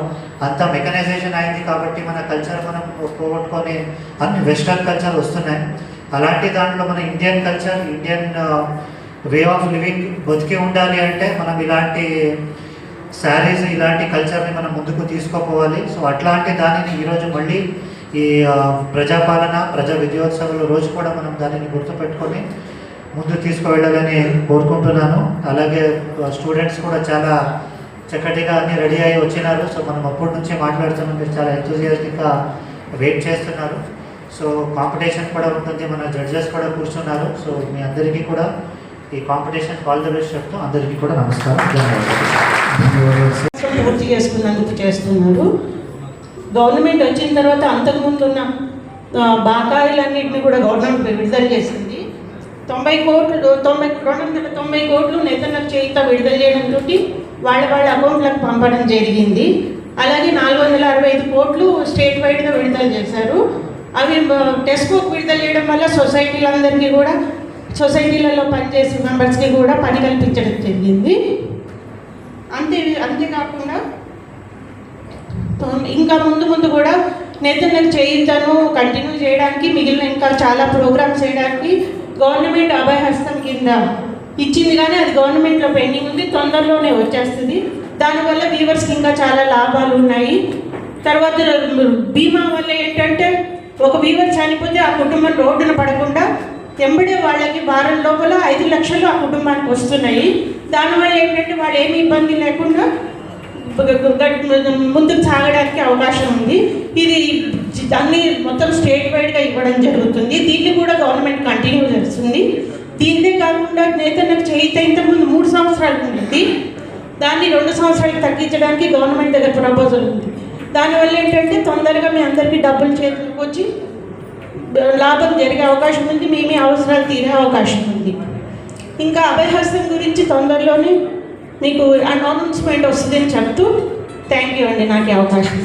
అంతా మెకనైజేషన్ అయింది కాబట్టి మన కల్చర్ మనం పోగొట్టుకొని అన్ని వెస్టర్న్ కల్చర్ వస్తున్నాయి. అలాంటి దాంట్లో మన Indian culture, Indian way of living బతికి ఉండాలి అంటే మనం ఇలాంటి శారీస్, ఇలాంటి కల్చర్ని మనం ముందుకు తీసుకుపోవాలి. సో అట్లాంటి దానిని ఈరోజు మళ్ళీ ఈ ప్రజాపాలన, ప్రజా విజయోత్సవాల రోజు కూడా మనం దానిని గుర్తుపెట్టుకొని ముందు తీసుకువెళ్ళాలని కోరుకుంటున్నాను. అలాగే స్టూడెంట్స్ కూడా చాలా చక్కటిగా అన్ని రెడీ అయ్యి వచ్చినారు. సో మనం అప్పటి నుంచే మాట్లాడుతున్నాం, మీరు చాలా ఎంతూజియాస్టిక్గా వెయిట్ చేస్తున్నారు. సో కాంపిటీషన్ కూడా ఉంటుంది, మన జడ్జెస్ కూడా కూర్చున్నారు. సో మీ అందరికీ కూడా ఈ కాంపిటీషన్ ఆల్ ది బెస్ట్ చెప్తూ అందరికీ కూడా నమస్కారం, ధన్యవాదాలు. పూర్తి చేసుకున్నందుకు చేస్తున్నారు. గవర్నమెంట్ వచ్చిన తర్వాత అంతకుముందు ఉన్న బకాయిలన్నింటినీ కూడా గవర్నమెంట్ విడుదల చేసింది. 290 కోట్లు నేతలకు చేత విడుదల చేయడంతో వాళ్ళ అకౌంట్లకు పంపడం జరిగింది. అలాగే 465 కోట్లు స్టేట్ వైడ్గా విడుదల చేశారు. అవి టెక్స్ట్ బుక్ విడుదల చేయడం వల్ల సొసైటీలందరికీ కూడా, సొసైటీలలో పనిచేసే మెంబర్స్కి కూడా పని కల్పించడం జరిగింది. అంతేకాకుండా ఇంకా ముందు కూడా నేతన్నకు చేయితను కంటిన్యూ చేయడానికి, మిగిలిన ఇంకా చాలా ప్రోగ్రామ్స్ చేయడానికి గవర్నమెంట్ అభయహస్తం కింద ఇచ్చింది కానీ అది గవర్నమెంట్లో పెండింగ్ ఉంది, తొందరలోనే వచ్చేస్తుంది. దానివల్ల వీవర్స్కి ఇంకా చాలా లాభాలు ఉన్నాయి. తర్వాత బీమా వల్ల ఏంటంటే ఒక వీవర్ చనిపోతే ఆ కుటుంబం రోడ్డున పడకుండా ఎంబడే వాళ్ళకి వారం లోపల 5 లక్షలు ఆ కుటుంబానికి వస్తున్నాయి. దానివల్ల ఏంటంటే వాళ్ళు ఏమి ఇబ్బంది లేకుండా ముందుకు సాగడానికి అవకాశం ఉంది. ఇది అన్ని మొత్తం స్టేట్ వైడ్గా ఇవ్వడం జరుగుతుంది. దీన్ని కూడా గవర్నమెంట్ కంటిన్యూ చేస్తుంది. దీనిదే కాకుండా నేతన్నకు చేయితే ఇంతకుముందు 3 సంవత్సరాలు ఉంటుంది, దాన్ని 2 సంవత్సరాలకు తగ్గించడానికి గవర్నమెంట్ దగ్గర ప్రపోజల్ ఉంది. దానివల్ల ఏంటంటే తొందరగా మీ అందరికీ డబ్బులు చేతులకు వచ్చి లాభం జరిగే అవకాశం ఉంది, మీ అవసరాలు తీరే అవకాశం ఉంది. ఇంకా అభయహస్తం గురించి తొందరలోనే మీకు అనౌన్స్మెంట్ వస్తుందని చెప్తూ థ్యాంక్ యూ అండి నాకు అవకాశం.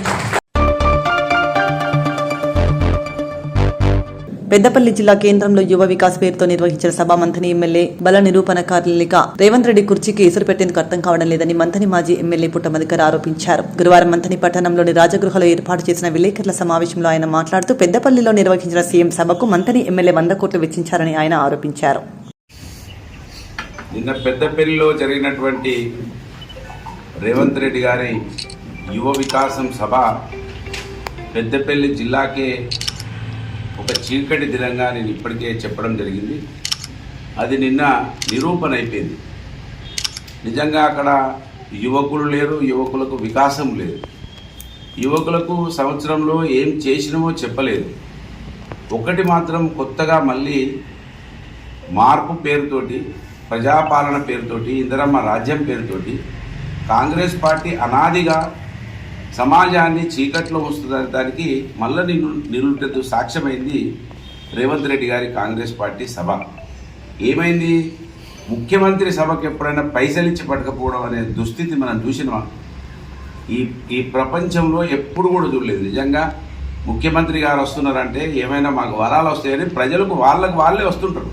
పెద్దపల్లి జిల్లా కేంద్రంలో యువ వికాస్ పేరుతో నిర్వహించిన సభ మంథని ఎమ్మెల్యే బల నిరూపణ కార్యాలయ రేవంత్ రెడ్డి కుర్చీకి ఎసురు పెట్టేందుకు అర్థం కావడం లేదని మంథని మాజీ ఎమ్మెల్యే పుట్టమధికర్ ఆరోపించారు. గురువారం మంథని పట్టణంలోని రాజగృహలో ఏర్పాటు చేసిన విలేకరుల సమావేశంలో ఆయన మాట్లాడుతూ పెద్దపల్లిలో నిర్వహించిన సీఎం సభకు మంథని ఎమ్మెల్యే 100 కోట్లు వెచ్చించారని ఆయన ఆరోపించారు. నిన్న పెద్దపల్లిలో జరిగినటువంటి రేవంత్ రెడ్డి గారి యువ వికాసం సభ పెద్దపల్లి జిల్లాకే ఒక చీకటి దినంగా నేను ఇప్పటికే చెప్పడం జరిగింది. అది నిన్న నిరూపణ అయిపోయింది. నిజంగా అక్కడ యువకులు లేరు, యువకులకు వికాసం లేదు, యువకులకు సంవత్సరంలో ఏం చేసినామో చెప్పలేదు. ఒకటి మాత్రం కొత్తగా మళ్ళీ మార్పు పేరుతోటి, ప్రజాపాలన పేరుతోటి, ఇందిరమ్మ రాజ్యం పేరుతోటి కాంగ్రెస్ పార్టీ అనాదిగా సమాజాన్ని చీకట్లో వస్తున్న దానికి మళ్ళీ నిలుటెద్దు సాక్ష్యమైంది రేవంత్ రెడ్డి గారి కాంగ్రెస్ పార్టీ సభ. ఏమైంది? ముఖ్యమంత్రి సభకు ఎప్పుడైనా పైసలు ఇచ్చి పట్టకపోవడం అనే దుస్థితి మనం చూసినామా? ఈ ప్రపంచంలో ఎప్పుడు కూడా చూడలేదు. నిజంగా ముఖ్యమంత్రి గారు వస్తున్నారంటే ఏమైనా మాకు వరాలు వస్తాయని ప్రజలకు వాళ్ళే వస్తుంటారు.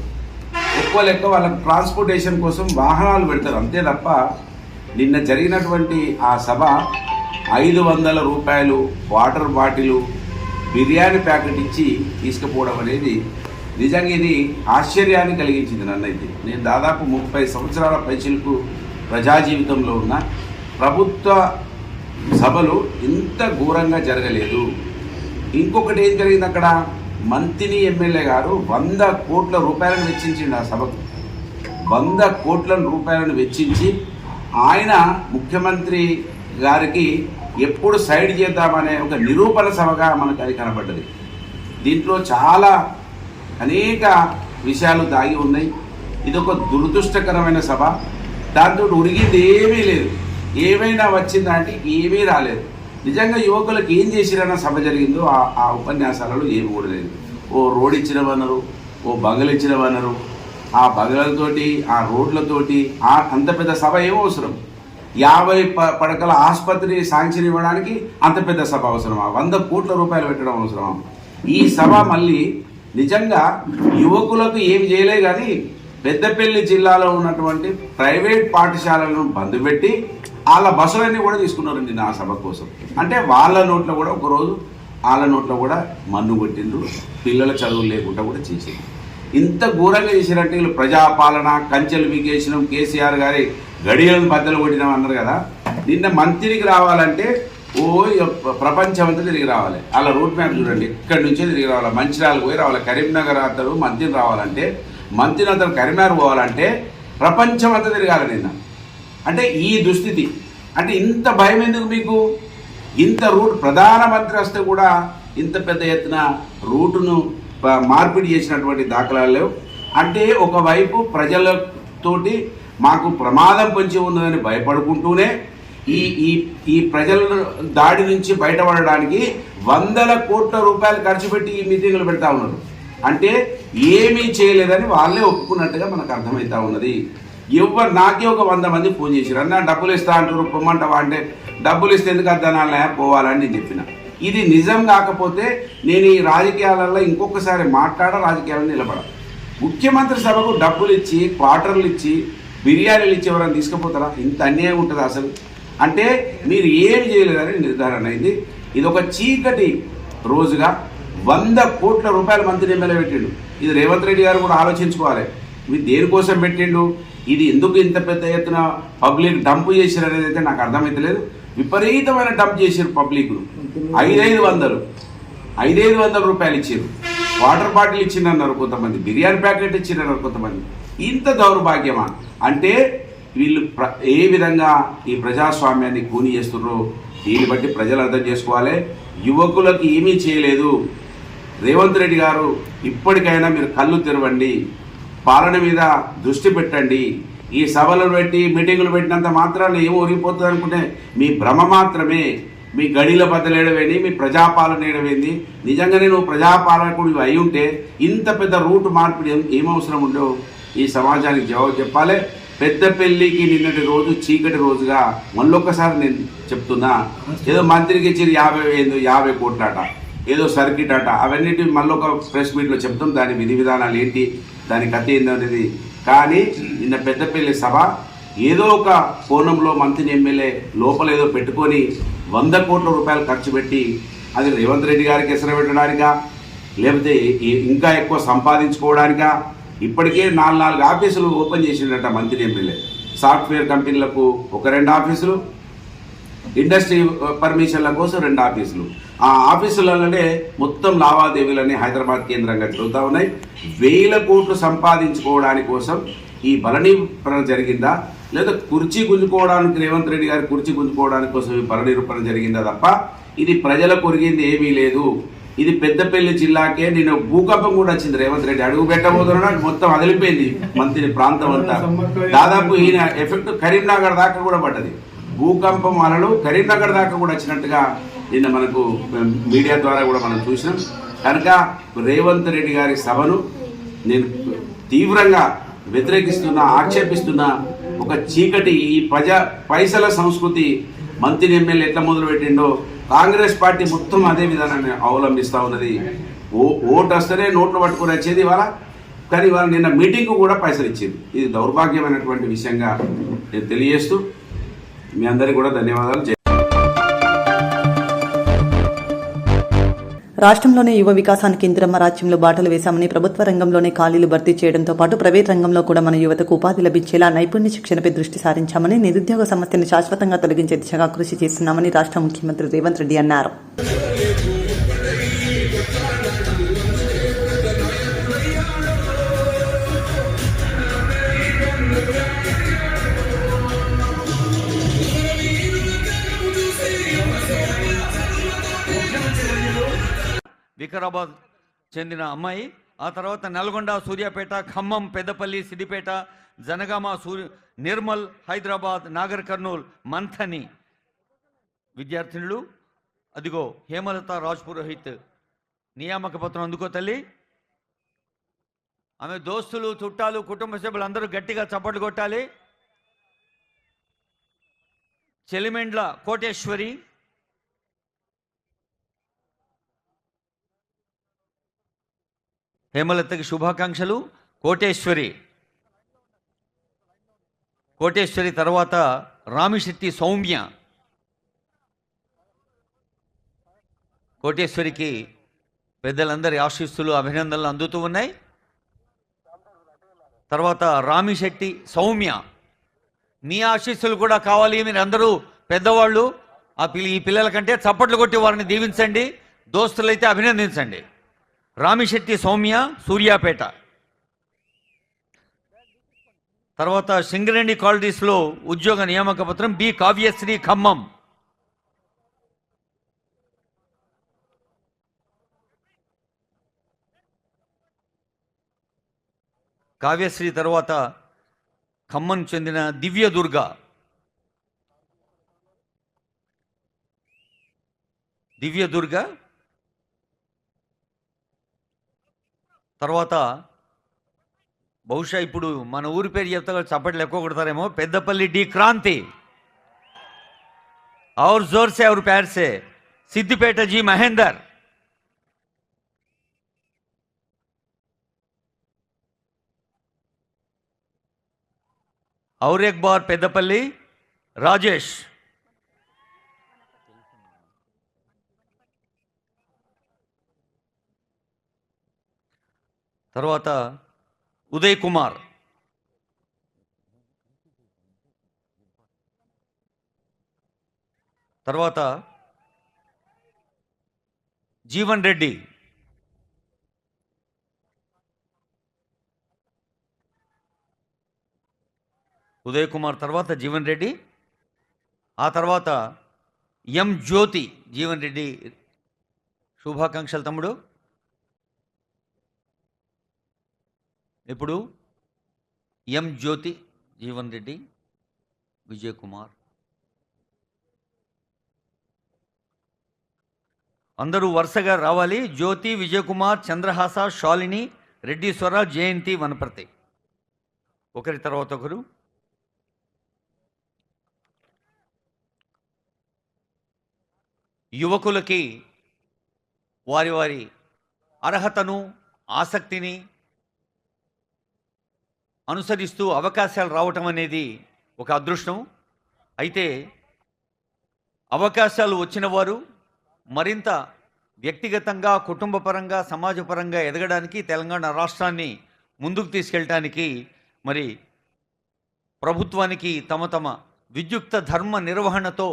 ఎక్కువ లెక్క వాళ్ళకు ట్రాన్స్పోర్టేషన్ కోసం వాహనాలు పెడతారు, అంతే తప్ప నిన్న జరిగినటువంటి ఆ సభ 500 రూపాయలు వాటర్ బాటిలు, బిర్యానీ ప్యాకెట్ ఇచ్చి తీసుకుపోవడం అనేది నిజంగా ఇది ఆశ్చర్యాన్ని కలిగించింది నన్నైతే. నేను దాదాపు 30 సంవత్సరాల పైచిలకు ప్రజా జీవితంలో ఉన్న ప్రభుత్వ సభలు ఇంత ఘోరంగా జరగలేదు. ఇంకొకటి ఏం జరిగింది, అక్కడ మంత్రి ఎమ్మెల్యే గారు 100 కోట్ల రూపాయలను వెచ్చించిండు ఆ సభకు. 100 కోట్ల రూపాయలను వెచ్చించి ఆయన ముఖ్యమంత్రి గారికి ఎప్పుడు సైడ్ చేద్దామనే ఒక నిరూపణ సభగా మనకు అది కనబడ్డది. దీంట్లో చాలా అనేక విషయాలు దాగి ఉన్నాయి. ఇది ఒక దురదృష్టకరమైన సభ. దాంతో ఉరిగింది ఏమీ లేదు, ఏమైనా వచ్చిందంటే ఏమీ రాలేదు. నిజంగా యువకులకు ఏం చేసిరన్న సభ జరిగిందో ఆ ఉపన్యాసాలలో ఏమి కూడా లేదు. ఓ రోడ్ ఇచ్చినవన్నారు, ఓ బంగలు ఇచ్చినవన్నారు. ఆ బంగళతోటి, ఆ రోడ్లతోటి అంత పెద్ద సభ ఏమో అవసరం? 50 పడకల ఆసుపత్రి శాంక్షన్ ఇవ్వడానికి అంత పెద్ద సభ అవసరమా? 100 కోట్ల రూపాయలు పెట్టడం అవసరమా? ఈ సభ మళ్ళీ నిజంగా యువకులకు ఏం చేయలే కానీ పెద్దపల్లి జిల్లాలో ఉన్నటువంటి ప్రైవేట్ పాఠశాలలను బంద్ పెట్టి వాళ్ళ బస్సులన్నీ కూడా తీసుకున్నారండి నా సభ కోసం. అంటే వాళ్ళ నోట్లో కూడా ఒకరోజు వాళ్ళ నోట్లో కూడా మన్ను కొట్టిండ్రు, పిల్లల చదువులు లేకుండా కూడా చేసిండ్రు. ఇంత ఘోరంగా చేశారంటే వీళ్ళు ప్రజాపాలన, కంచెలు మిగేసినాం, కేసీఆర్ గారి గడియలను బద్దలు కొట్టినాం అన్నారు కదా. నిన్న మంత్రికి రావాలంటే ప్రపంచం అంతా తిరిగి రావాలి. అలా రూట్ మ్యాప్ చూడండి, ఇక్కడి నుంచే తిరిగి రావాలి. మంచిర్యాలకు పోయి రావాలి, కరీంనగర్ అతను మంత్రిని రావాలంటే, మంత్రిని అతను కరీంనగర్ పోవాలంటే ప్రపంచం అంతా తిరగాలి నిన్న. అంటే ఈ దుస్థితి. అంటే ఇంత భయం ఎందుకు మీకు? ఇంత రూట్ ప్రధానమంత్రి వస్తే కూడా ఇంత పెద్ద ఎత్తున రూటును మార్పిడి చేసినటువంటి దాఖలాలు లేవు. అంటే ఒకవైపు ప్రజలతోటి మాకు ప్రమాదం పొంచి ఉన్నదని భయపడుకుంటూనే ఈ ప్రజల దాడి నుంచి బయటపడడానికి 100 కోట్ల రూపాయలు ఖర్చు పెట్టి ఈ మీటింగులు పెడతా ఉన్నారు. అంటే ఏమీ చేయలేదని వాళ్ళే ఒప్పుకున్నట్టుగా మనకు అర్థమవుతా ఉన్నది. నాకే ఒక 100 మంది ఫోన్ చేశారు, అన్న డబ్బులు ఇస్తా అంటారు, పొమ్మంటావా అంటే డబ్బులు ఇస్తే ఎందుకు అద్దనాలే పోవాలని నేను చెప్పిన. ఇది నిజం కాకపోతే నేను ఈ రాజకీయాలలో ఇంకొకసారి రాజకీయాలను నిలబడ. ముఖ్యమంత్రి సభకు డబ్బులు ఇచ్చి, క్వార్టర్లు ఇచ్చి, బిర్యానీలు ఇచ్చి ఎవరైనా తీసుకుపోతారా? ఇంత అన్యాయం ఉంటుంది అసలు. అంటే మీరు ఏమి చేయలేదని నిర్ధారణ అయింది. ఇది ఒక చీకటి రోజుగా 100 కోట్ల రూపాయల మంత్రి ఎమ్మెల్యే పెట్టిండు. ఇది రేవంత్ రెడ్డి గారు కూడా ఆలోచించుకోవాలి. ఇది దేనికోసం పెట్టిండు? ఇది ఎందుకు ఇంత పెద్ద ఎత్తున పబ్లిక్ డంప్ చేశారు అనేది అయితే నాకు అర్థమైతలేదు. విపరీతమైన డంప్ చేశారు పబ్లిక్. 500 రూపాయలు ఇచ్చారు, వాటర్ బాటిల్ ఇచ్చిందన్నారు కొంతమంది, బిర్యానీ ప్యాకెట్ ఇచ్చిందన్నారు కొంతమంది. ఇంత దౌర్భాగ్యమా? అంటే వీళ్ళు ఏ విధంగా ఈ ప్రజాస్వామ్యాన్ని కూని చేస్తున్నారో దీన్ని బట్టి ప్రజలు అర్థం చేసుకోవాలి. యువకులకు ఏమీ చేయలేదు. రేవంత్ రెడ్డి గారు ఇప్పటికైనా మీరు కళ్ళు తెరవండి, పాలన మీద దృష్టి పెట్టండి. ఈ సభలు పెట్టి మీటింగులు పెట్టినంత మాత్రాన్ని ఏమో ఒరిగిపోతుంది అనుకుంటే మీ భ్రమ మాత్రమే. మీ గడిల బద్దలేడవేంది, మీ ప్రజాపాలన ఏడవేంది? నిజంగానే నువ్వు ప్రజాపాలకుడు అయి ఉంటే ఇంత పెద్ద రూట్ మార్పిడి ఏమవసరం ఉండో ఈ సమాజానికి జవాబు చెప్పాలి. పెద్దపల్లికి నిన్నటి రోజు చీకటి రోజుగా మళ్ళొక్కసారి నేను చెప్తున్నా, ఏదో మంత్రికి ఇచ్చి 50 కోట్లట, ఏదో సర్కిట్ అట, అవన్నిటి మళ్ళొక ప్రెస్ మీట్లో చెప్తాం. దాని విధి విధానాలు ఏంటి, దాని కథ ఏంది అనేది. కానీ నిన్న పెద్దపల్లి సభ ఏదో ఒక కోణంలో మంత్రిని ఎమ్మెల్యే లోపల ఏదో పెట్టుకొని 100 కోట్ల రూపాయలు ఖర్చు పెట్టి అది రేవంత్ రెడ్డి గారికి ఎసరు పెట్టడానికా, లేకపోతే ఇంకా ఎక్కువ సంపాదించుకోవడానికా? ఇప్పటికే 4 ఆఫీసులు ఓపెన్ చేసిండట మంత్రి ఎమ్మెల్యే. సాఫ్ట్వేర్ కంపెనీలకు 1-2 ఆఫీసులు, ఇండస్ట్రీ పర్మిషన్ల కోసం 2 ఆఫీసులు. ఆ ఆఫీసులలోనే మొత్తం లావాదేవీలన్నీ హైదరాబాద్ కేంద్రంగా జరుగుతూ ఉన్నాయి. 1000 కోట్లు సంపాదించుకోవడానికి కోసం ఈ బలనిరూపణ జరిగిందా, లేదా కుర్చీ గుంజుకోవడానికి, రేవంత్ రెడ్డి గారి కుర్చీ గుంజుకోవడానికి కోసం ఈ బలనిరూపణ జరిగిందా తప్ప ఇది ప్రజలకు ఒరిగింది ఏమీ లేదు. ఇది పెద్దపల్లి జిల్లాకే నేను భూకంపం కూడా వచ్చింది. రేవంత్ రెడ్డి అడుగు పెట్టబోతున్నా మొత్తం అదిలిపోయింది మంత్రి ప్రాంతం అంతా. దాదాపు ఈయన ఎఫెక్ట్ కరీంనగర్ దాకా కూడా పడ్డది. భూకంపం అలలు కరీంనగర్ దాకా కూడా వచ్చినట్టుగా నిన్న మనకు మీడియా ద్వారా కూడా మనం చూసినాం. కనుక రేవంత్ రెడ్డి గారి సభను నేను తీవ్రంగా వ్యతిరేకిస్తున్నా, ఆక్షేపిస్తున్నా. ఒక చీకటి ఈ పైసల సంస్కృతి మంత్రి ఎమ్మెల్యే ఎట్లా మొదలుపెట్టిండో కాంగ్రెస్ పార్టీ మొత్తం అదే విధానాన్ని అవలంబిస్తూ ఉన్నది. ఓటు వస్తేనే నోట్లు పట్టుకుని వచ్చేది వాళ్ళ, కానీ వాళ్ళు నిన్న మీటింగ్కు కూడా పైసలు ఇచ్చేది. ఇది దౌర్భాగ్యమైనటువంటి విషయంగా నేను తెలియజేస్తూ మీ అందరికీ కూడా ధన్యవాదాలు. రాష్ట్రంలోనే యువ వికాసానికి ఇందిరమ్మ రాజ్యంలో బాటలు వేశామని, ప్రభుత్వ రంగంలోనే ఖాళీలు భర్తీ చేయడంతో పాటు ప్రైవేట్ రంగంలో కూడా మన యువతకు ఉపాధి లభించేలా నైపుణ్య శిక్షణపై దృష్టి సారించామని, నిరుద్యోగ సమస్యను శాశ్వతంగా తొలగించే దిశగా కృషి చేస్తున్నామని రాష్ట్ర ముఖ్యమంత్రి రేవంత్ రెడ్డి అన్నారు. వికారాబాద్ చెందిన అమ్మాయి, ఆ తర్వాత నల్గొండ, సూర్యాపేట, ఖమ్మం, పెద్దపల్లి, సిద్దిపేట, జనగామ, నిర్మల్, హైదరాబాద్, నాగర్ కర్నూల్, మంథని విద్యార్థినులు. అదిగో హేమలత రాజ్ పురోహిత్ నియామక పత్రం అందుకో తల్లి. ఆమె దోస్తులు, చుట్టాలు, కుటుంబ సభ్యులు అందరూ గట్టిగా చప్పట్లు కొట్టాలి. చెలిమెండ్ల కోటేశ్వరి, హేమలతకి శుభాకాంక్షలు. కోటేశ్వరి తర్వాత రామిశెట్టి సౌమ్య. కోటేశ్వరికి పెద్దలందరి ఆశీస్సులు, అభినందనలు అందుతూ ఉన్నాయి. తర్వాత రామిశెట్టి సౌమ్య, మీ ఆశీస్సులు కూడా కావాలి. మీరు అందరూ పెద్దవాళ్ళు, ఈ పిల్లల కంటే చప్పట్లు కొట్టి వారిని దీవించండి, దోస్తులైతే అభినందించండి. రామిశెట్టి సౌమ్య, సూర్యాపేట. తర్వాత సింగరేణి కాలనీస్లో ఉద్యోగ నియామక పత్రం బి కావ్యశ్రీ, ఖమ్మం. కావ్యశ్రీ తర్వాత ఖమ్మం చెందిన దివ్యదుర్గ. తర్వాత బహుశా ఇప్పుడు మన ఊరి పేరు చెప్తా చప్పట్లు ఎక్కువ కొడతారేమో, పెద్దపల్లి డి క్రాంతి. और जोर से और प्यार से सिद्धिपेट जी महेंदर. और एक बार पेदपल्ली राजेश. తర్వాత ఉదయ్ కుమార్. తర్వాత జీవన్ రెడ్డి, ఉదయ్ కుమార్ తర్వాత జీవన్ రెడ్డి, ఆ తర్వాత ఎం జ్యోతి. జీవన్ రెడ్డి శుభాకాంక్షలు తమ్ముడు. ఇప్పుడు ఎం జ్యోతి, జీవన్ రెడ్డి, విజయ్ కుమార్. అందరూ వరుసగా రావాలి. జ్యోతి, విజయ్ కుమార్, చంద్రహాస, శాలిని, రెడ్డీశ్వర, జయంతి, వనపర్తి. ఒకరి తర్వాత ఒకరు. యువకులకి వారి వారి అర్హతను, ఆసక్తిని అనుసరిస్తూ అవకాశాలు రావటం అనేది ఒక అదృష్టం. అయితే అవకాశాలు వచ్చిన వారు మరింత వ్యక్తిగతంగా, కుటుంబపరంగా, సమాజపరంగా ఎదగడానికి, తెలంగాణ రాష్ట్రాన్ని ముందుకు తీసుకెళ్ళటానికి మరి ప్రభుత్వానికి తమ తమ విద్యుక్త ధర్మ నిర్వహణతో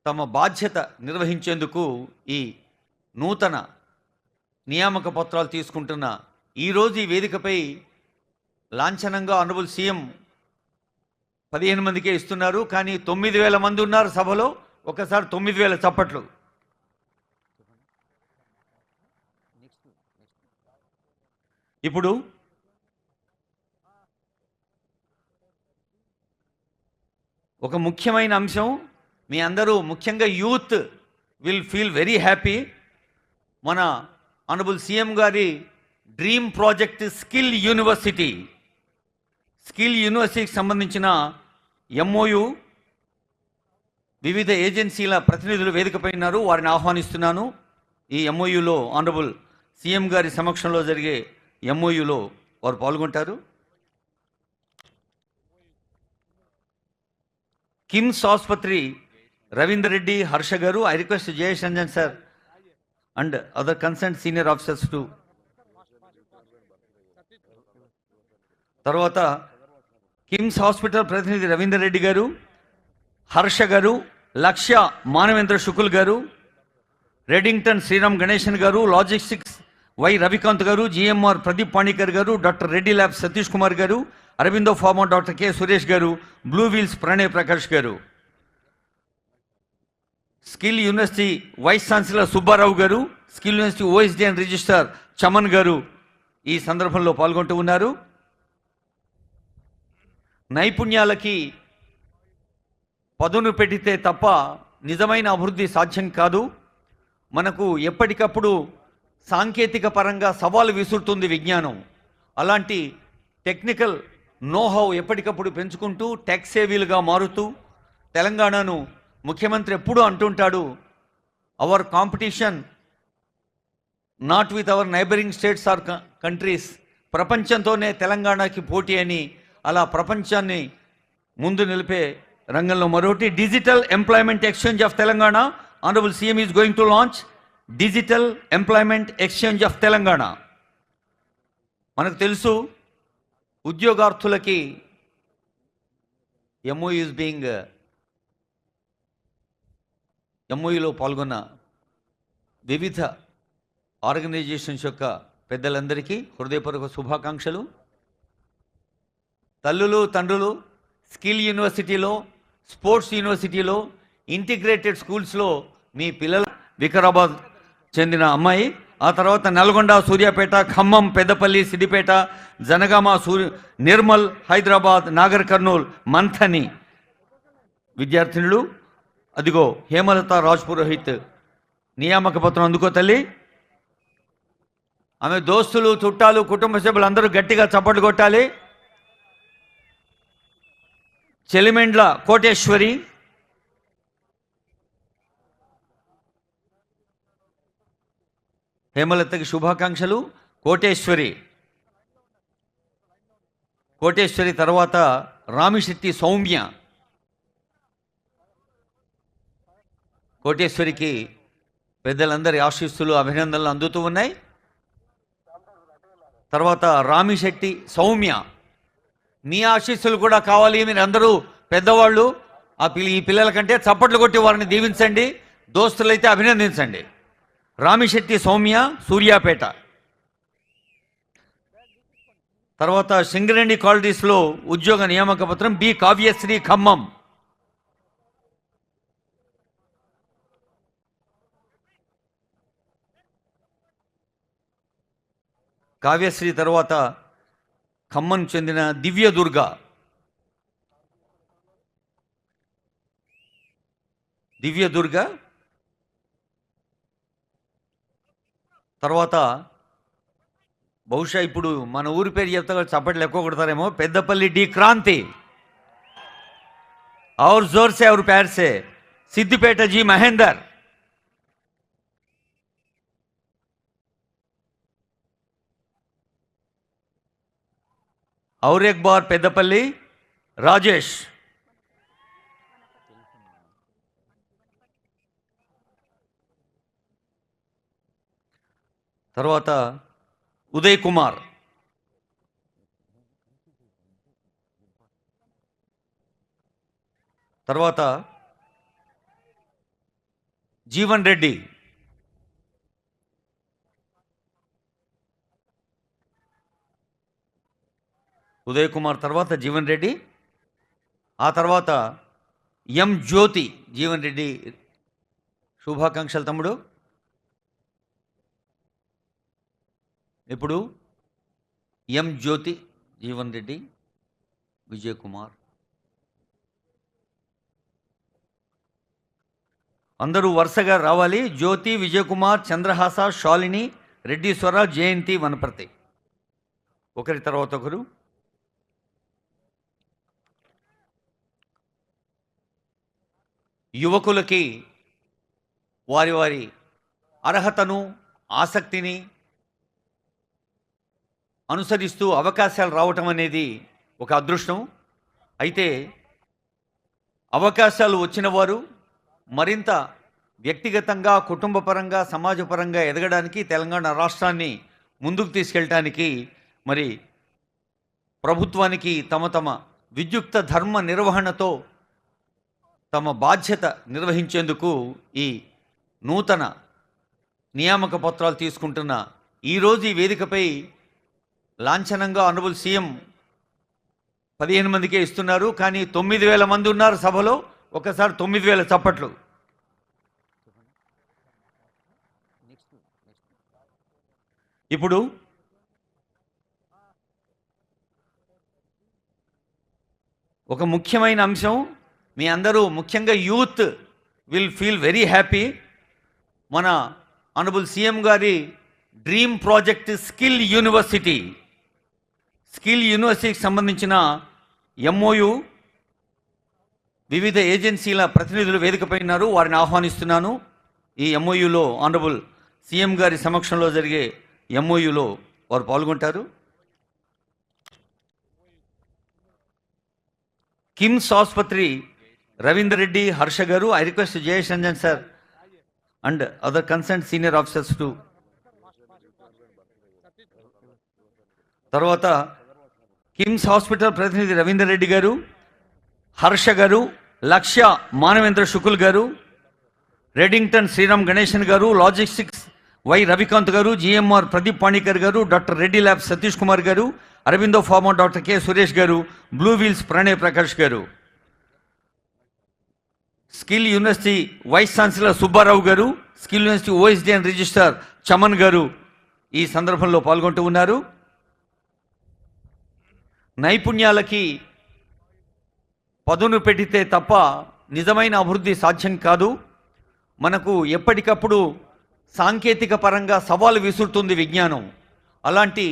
తమ బాధ్యత నిర్వహించేందుకు ఈ నూతన నియామక పత్రాలు తీసుకుంటున్న ఈరోజు ఈ వేదికపై లాంఛనంగా ఆనరబుల్ సీఎం 15 మందికే ఇస్తున్నారు. కానీ 9,000 మంది ఉన్నారు సభలో. ఒకసారి 9,000 చప్పట్లు. ఇప్పుడు ఒక ముఖ్యమైన అంశం, మీ అందరూ ముఖ్యంగా youth will feel very happy. మన ఆనరబుల్ సీఎం గారి dream project skill university. Skill యూనివర్సిటీకి సంబంధించిన ఎంఓయు వివిధ ఏజెన్సీల ప్రతినిధులు వేదికపై ఉన్నారు. వారిని ఆహ్వానిస్తున్నాను. ఈ ఎంఓయులో ఆనరబుల్ సీఎం గారి సమక్షంలో జరిగే ఎంఓయులో వారు పాల్గొంటారు. కిమ్స్ ఆసుపత్రి రవీందర్ రెడ్డి, హర్ష గారు. I request Jayesh Ranjan sir and other concern senior officers to. తర్వాత కిమ్స్ హాస్పిటల్ ప్రతినిధి రవీందర్ రెడ్డి గారు, హర్ష గారు, లక్ష్య మానవేంద్ర శుకుల్ గారు, రెడింగ్టన్ శ్రీరామ్ గణేశన్ గారు, లాజిస్టిక్స్ వై రవికాంత్ గారు, GMR Pradeep Panicker garu, doctor Reddy labs Satish Kumar garu, Aurobindo pharma doctor K Suresh garu, blue wheels Pranay Prakash garu, skill university vice chancellor Subbarao garu, skill university OSD and registrar Chaman garu ఈ సందర్భంలో పాల్గొంటూ ఉన్నారు. నైపుణ్యాలకి పదును పెడితే తప్ప నిజమైన అభివృద్ధి సాధ్యం కాదు. మనకు ఎప్పటికప్పుడు సాంకేతిక పరంగా సవాలు విసురుతుంది విజ్ఞానం. అలాంటి టెక్నికల్ నోహౌ ఎప్పటికప్పుడు పెంచుకుంటూ టెక్ సేవీలుగా మారుతూ తెలంగాణను ముఖ్యమంత్రి ఎప్పుడూ అంటుంటాడు, our competition not with our neighbouring states or countries. ప్రపంచంతోనే తెలంగాణకి పోటీ అని. అలా ప్రపంచాన్ని ముందు నిలిపే రంగంలో మరొకటి digital employment exchange of Telangana. Honourable CM is going to launch digital employment exchange of Telangana. మనకు తెలుసు ఉద్యోగార్థులకి ఎంఓయూలో పాల్గొన్న వివిధ ఆర్గనైజేషన్స్ యొక్క పెద్దలందరికీ హృదయపూర్వక శుభాకాంక్షలు. తల్లులు, తండ్రులు, స్కిల్ యూనివర్సిటీలో, స్పోర్ట్స్ యూనివర్సిటీలో, ఇంటిగ్రేటెడ్ స్కూల్స్లో మీ పిల్లలు వికారాబాద్ చెందిన అమ్మాయి, ఆ తర్వాత నల్గొండ, సూర్యాపేట, ఖమ్మం, పెద్దపల్లి, సిద్దిపేట, జనగామ, నిర్మల్, హైదరాబాద్, నాగర్ కర్నూల్, మంథని విద్యార్థినులు. అదిగో హేమలత రాజ్ పురోహిత్ నియామక పత్రం అందుకో తల్లి. ఆమె దోస్తులు, చుట్టాలు, కుటుంబ సభ్యులు అందరూ గట్టిగా చప్పట్లు కొట్టాలి. చెలిమెండ్ల కోటేశ్వరి, హేమలతకి శుభాకాంక్షలు. కోటేశ్వరి తర్వాత రామిశెట్టి సౌమ్య. కోటేశ్వరికి పెద్దలందరి ఆశీస్సులు, అభినందనలు అందుతూ ఉన్నాయి. తర్వాత రామిశెట్టి సౌమ్య, మీ ఆశీస్సులు కూడా కావాలి. మీరు అందరూ పెద్దవాళ్ళు, ఈ పిల్లల కంటే చప్పట్లు కొట్టి వారిని దీవించండి. దోస్తులైతే అభినందించండి. రామిశెట్టి సౌమ్య, సూర్యాపేట. తర్వాత సింగరేణి కాలనీస్లో ఉద్యోగ నియామక పత్రం బి కావ్యశ్రీ, ఖమ్మం. కావ్యశ్రీ తర్వాత ఖమ్మం చెందిన దివ్య దుర్గా. తర్వాత బహుశా ఇప్పుడు మన ఊరి పేరు చెప్తా చప్పట్లు ఎక్కువ కొడతారేమో, పెద్దపల్లి డి క్రాంతి. और जोर से और प्यार से सिद्धिपेट जी महेंद्र. और एक बार पेद्दपल्ली राजेश. తర్వాత ఉదయ్ కుమార్. తర్వాత జీవన్ రెడ్డి. ఉదయ్ కుమార్ తర్వాత జీవన్ రెడ్డి. ఆ తర్వాత ఎం జ్యోతి. జీవన్ రెడ్డి శుభాకాంక్షలు తమ్ముడు. ఇప్పుడు ఎం జ్యోతి, జీవన్ రెడ్డి, విజయ్ కుమార్. అందరూ వరుసగా రావాలి. జ్యోతి, విజయ్ కుమార్, చంద్రహాస, శాలిని, రెడ్డీశ్వర, జయంతి, వనపర్తి. ఒకరి తర్వాత ఒకరు. యువకులకి వారి వారి అర్హతను, ఆసక్తిని అనుసరిస్తూ అవకాశాలు రావటం అనేది ఒక అదృష్టం. అయితే అవకాశాలు వచ్చిన వారు మరింత వ్యక్తిగతంగా, కుటుంబపరంగా, సమాజపరంగా ఎదగడానికి, తెలంగాణ రాష్ట్రాన్ని ముందుకు తీసుకెళ్ళటానికి మరి ప్రభుత్వానికి తమ విద్యుక్త ధర్మ నిర్వహణతో తమ బాధ్యత నిర్వహించేందుకు ఈ నూతన నియామక పత్రాలు తీసుకుంటున్న ఈరోజు ఈ వేదికపై లాంఛనంగా ఆనరబుల్ సీఎం 15 మందికే ఇస్తున్నారు. కానీ 9,000 మంది ఉన్నారు సభలో. ఒకసారి 9,000 చప్పట్లు. ఇప్పుడు ఒక ముఖ్యమైన అంశం, మీ అందరూ ముఖ్యంగా youth will feel very happy. మన ఆనరబుల్ సీఎం గారి dream project skill university. Skill యూనివర్సిటీకి సంబంధించిన ఎంఓయు వివిధ ఏజెన్సీల ప్రతినిధులు వేదికపై ఉన్నారు. వారిని ఆహ్వానిస్తున్నాను. ఈ ఎంఓయులో ఆనరబుల్ సీఎం గారి సమక్షంలో జరిగే ఎంఓయులో వారు పాల్గొంటారు. కిమ్స్ ఆసుపత్రి రవీందర్ రెడ్డి, హర్ష గారు. I request Jayesh Ranjan sir and other concern senior officers to. తర్వాత కిమ్స్ హాస్పిటల్ ప్రతినిధి రవీందర్ రెడ్డి గారు, హర్ష గారు, లక్ష్య మానవేంద్ర శుకుల్ గారు, రెడింగ్టన్ శ్రీరామ్ గణేశన్ గారు, లాజిస్టిక్స్ వై రవికాంత్ గారు, GMR Pradeep Panicker garu, doctor Reddy labs Satish Kumar garu, Aurobindo pharma doctor K Suresh garu, blue wheels Pranay Prakash garu, skill university vice chancellor Subbarao garu, skill university OSD and registrar Chaman garu ఈ సందర్భంలో పాల్గొంటూ ఉన్నారు. నైపుణ్యాలకి పదును పెడితే తప్ప నిజమైన అభివృద్ధి సాధ్యం కాదు. మనకు ఎప్పటికప్పుడు సాంకేతిక పరంగా సవాలు విసురుతుంది విజ్ఞానం. అలాంటి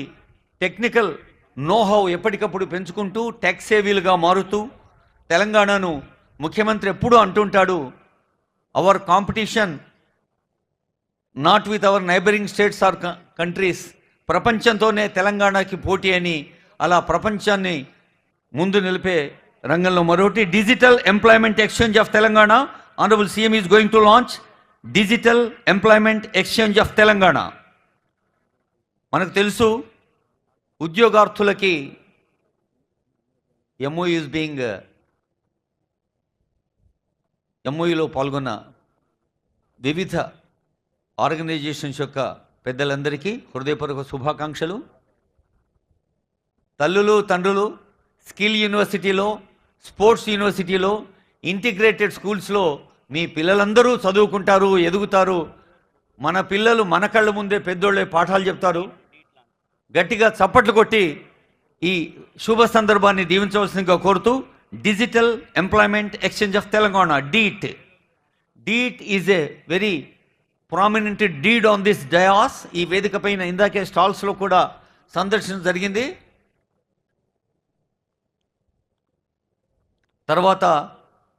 టెక్నికల్ నోహౌ ఎప్పటికప్పుడు పెంచుకుంటూ టెక్ సేవీలుగా మారుతూ తెలంగాణను ముఖ్యమంత్రి ఎప్పుడూ అంటుంటాడు, our competition not with our neighbouring states or countries. ప్రపంచంతోనే తెలంగాణకి పోటీ అని. అలా ప్రపంచాన్ని ముందు నిలిపే రంగంలో మరొకటి digital employment exchange of Telangana. Honourable CM is going to launch digital employment exchange of Telangana. మనకు తెలుసు ఉద్యోగార్థులకి ఎంఓయూ ఈజ్ బీయింగ్ ఎంఓయూలో పాల్గొన్న వివిధ ఆర్గనైజేషన్స్ యొక్క పెద్దలందరికీ హృదయపూర్వక శుభాకాంక్షలు. తల్లులు తండ్రులు స్కిల్ యూనివర్సిటీలో, స్పోర్ట్స్ యూనివర్సిటీలో, ఇంటిగ్రేటెడ్ స్కూల్స్లో మీ పిల్లలందరూ చదువుకుంటారు, ఎదుగుతారు. మన పిల్లలు మన కళ్ళ ముందే పెద్దోళ్ళే పాఠాలు చెప్తారు. గట్టిగా చప్పట్లు కొట్టి ఈ శుభ సందర్భాన్ని దీవించవలసిందిగా కోరుతూ, digital employment exchange of Telangana, DEET is a very prominent deed on this dais. ఈ వేదిక పైన ఇందాకే స్టాల్స్లో కూడా సందర్శన జరిగింది. తర్వాత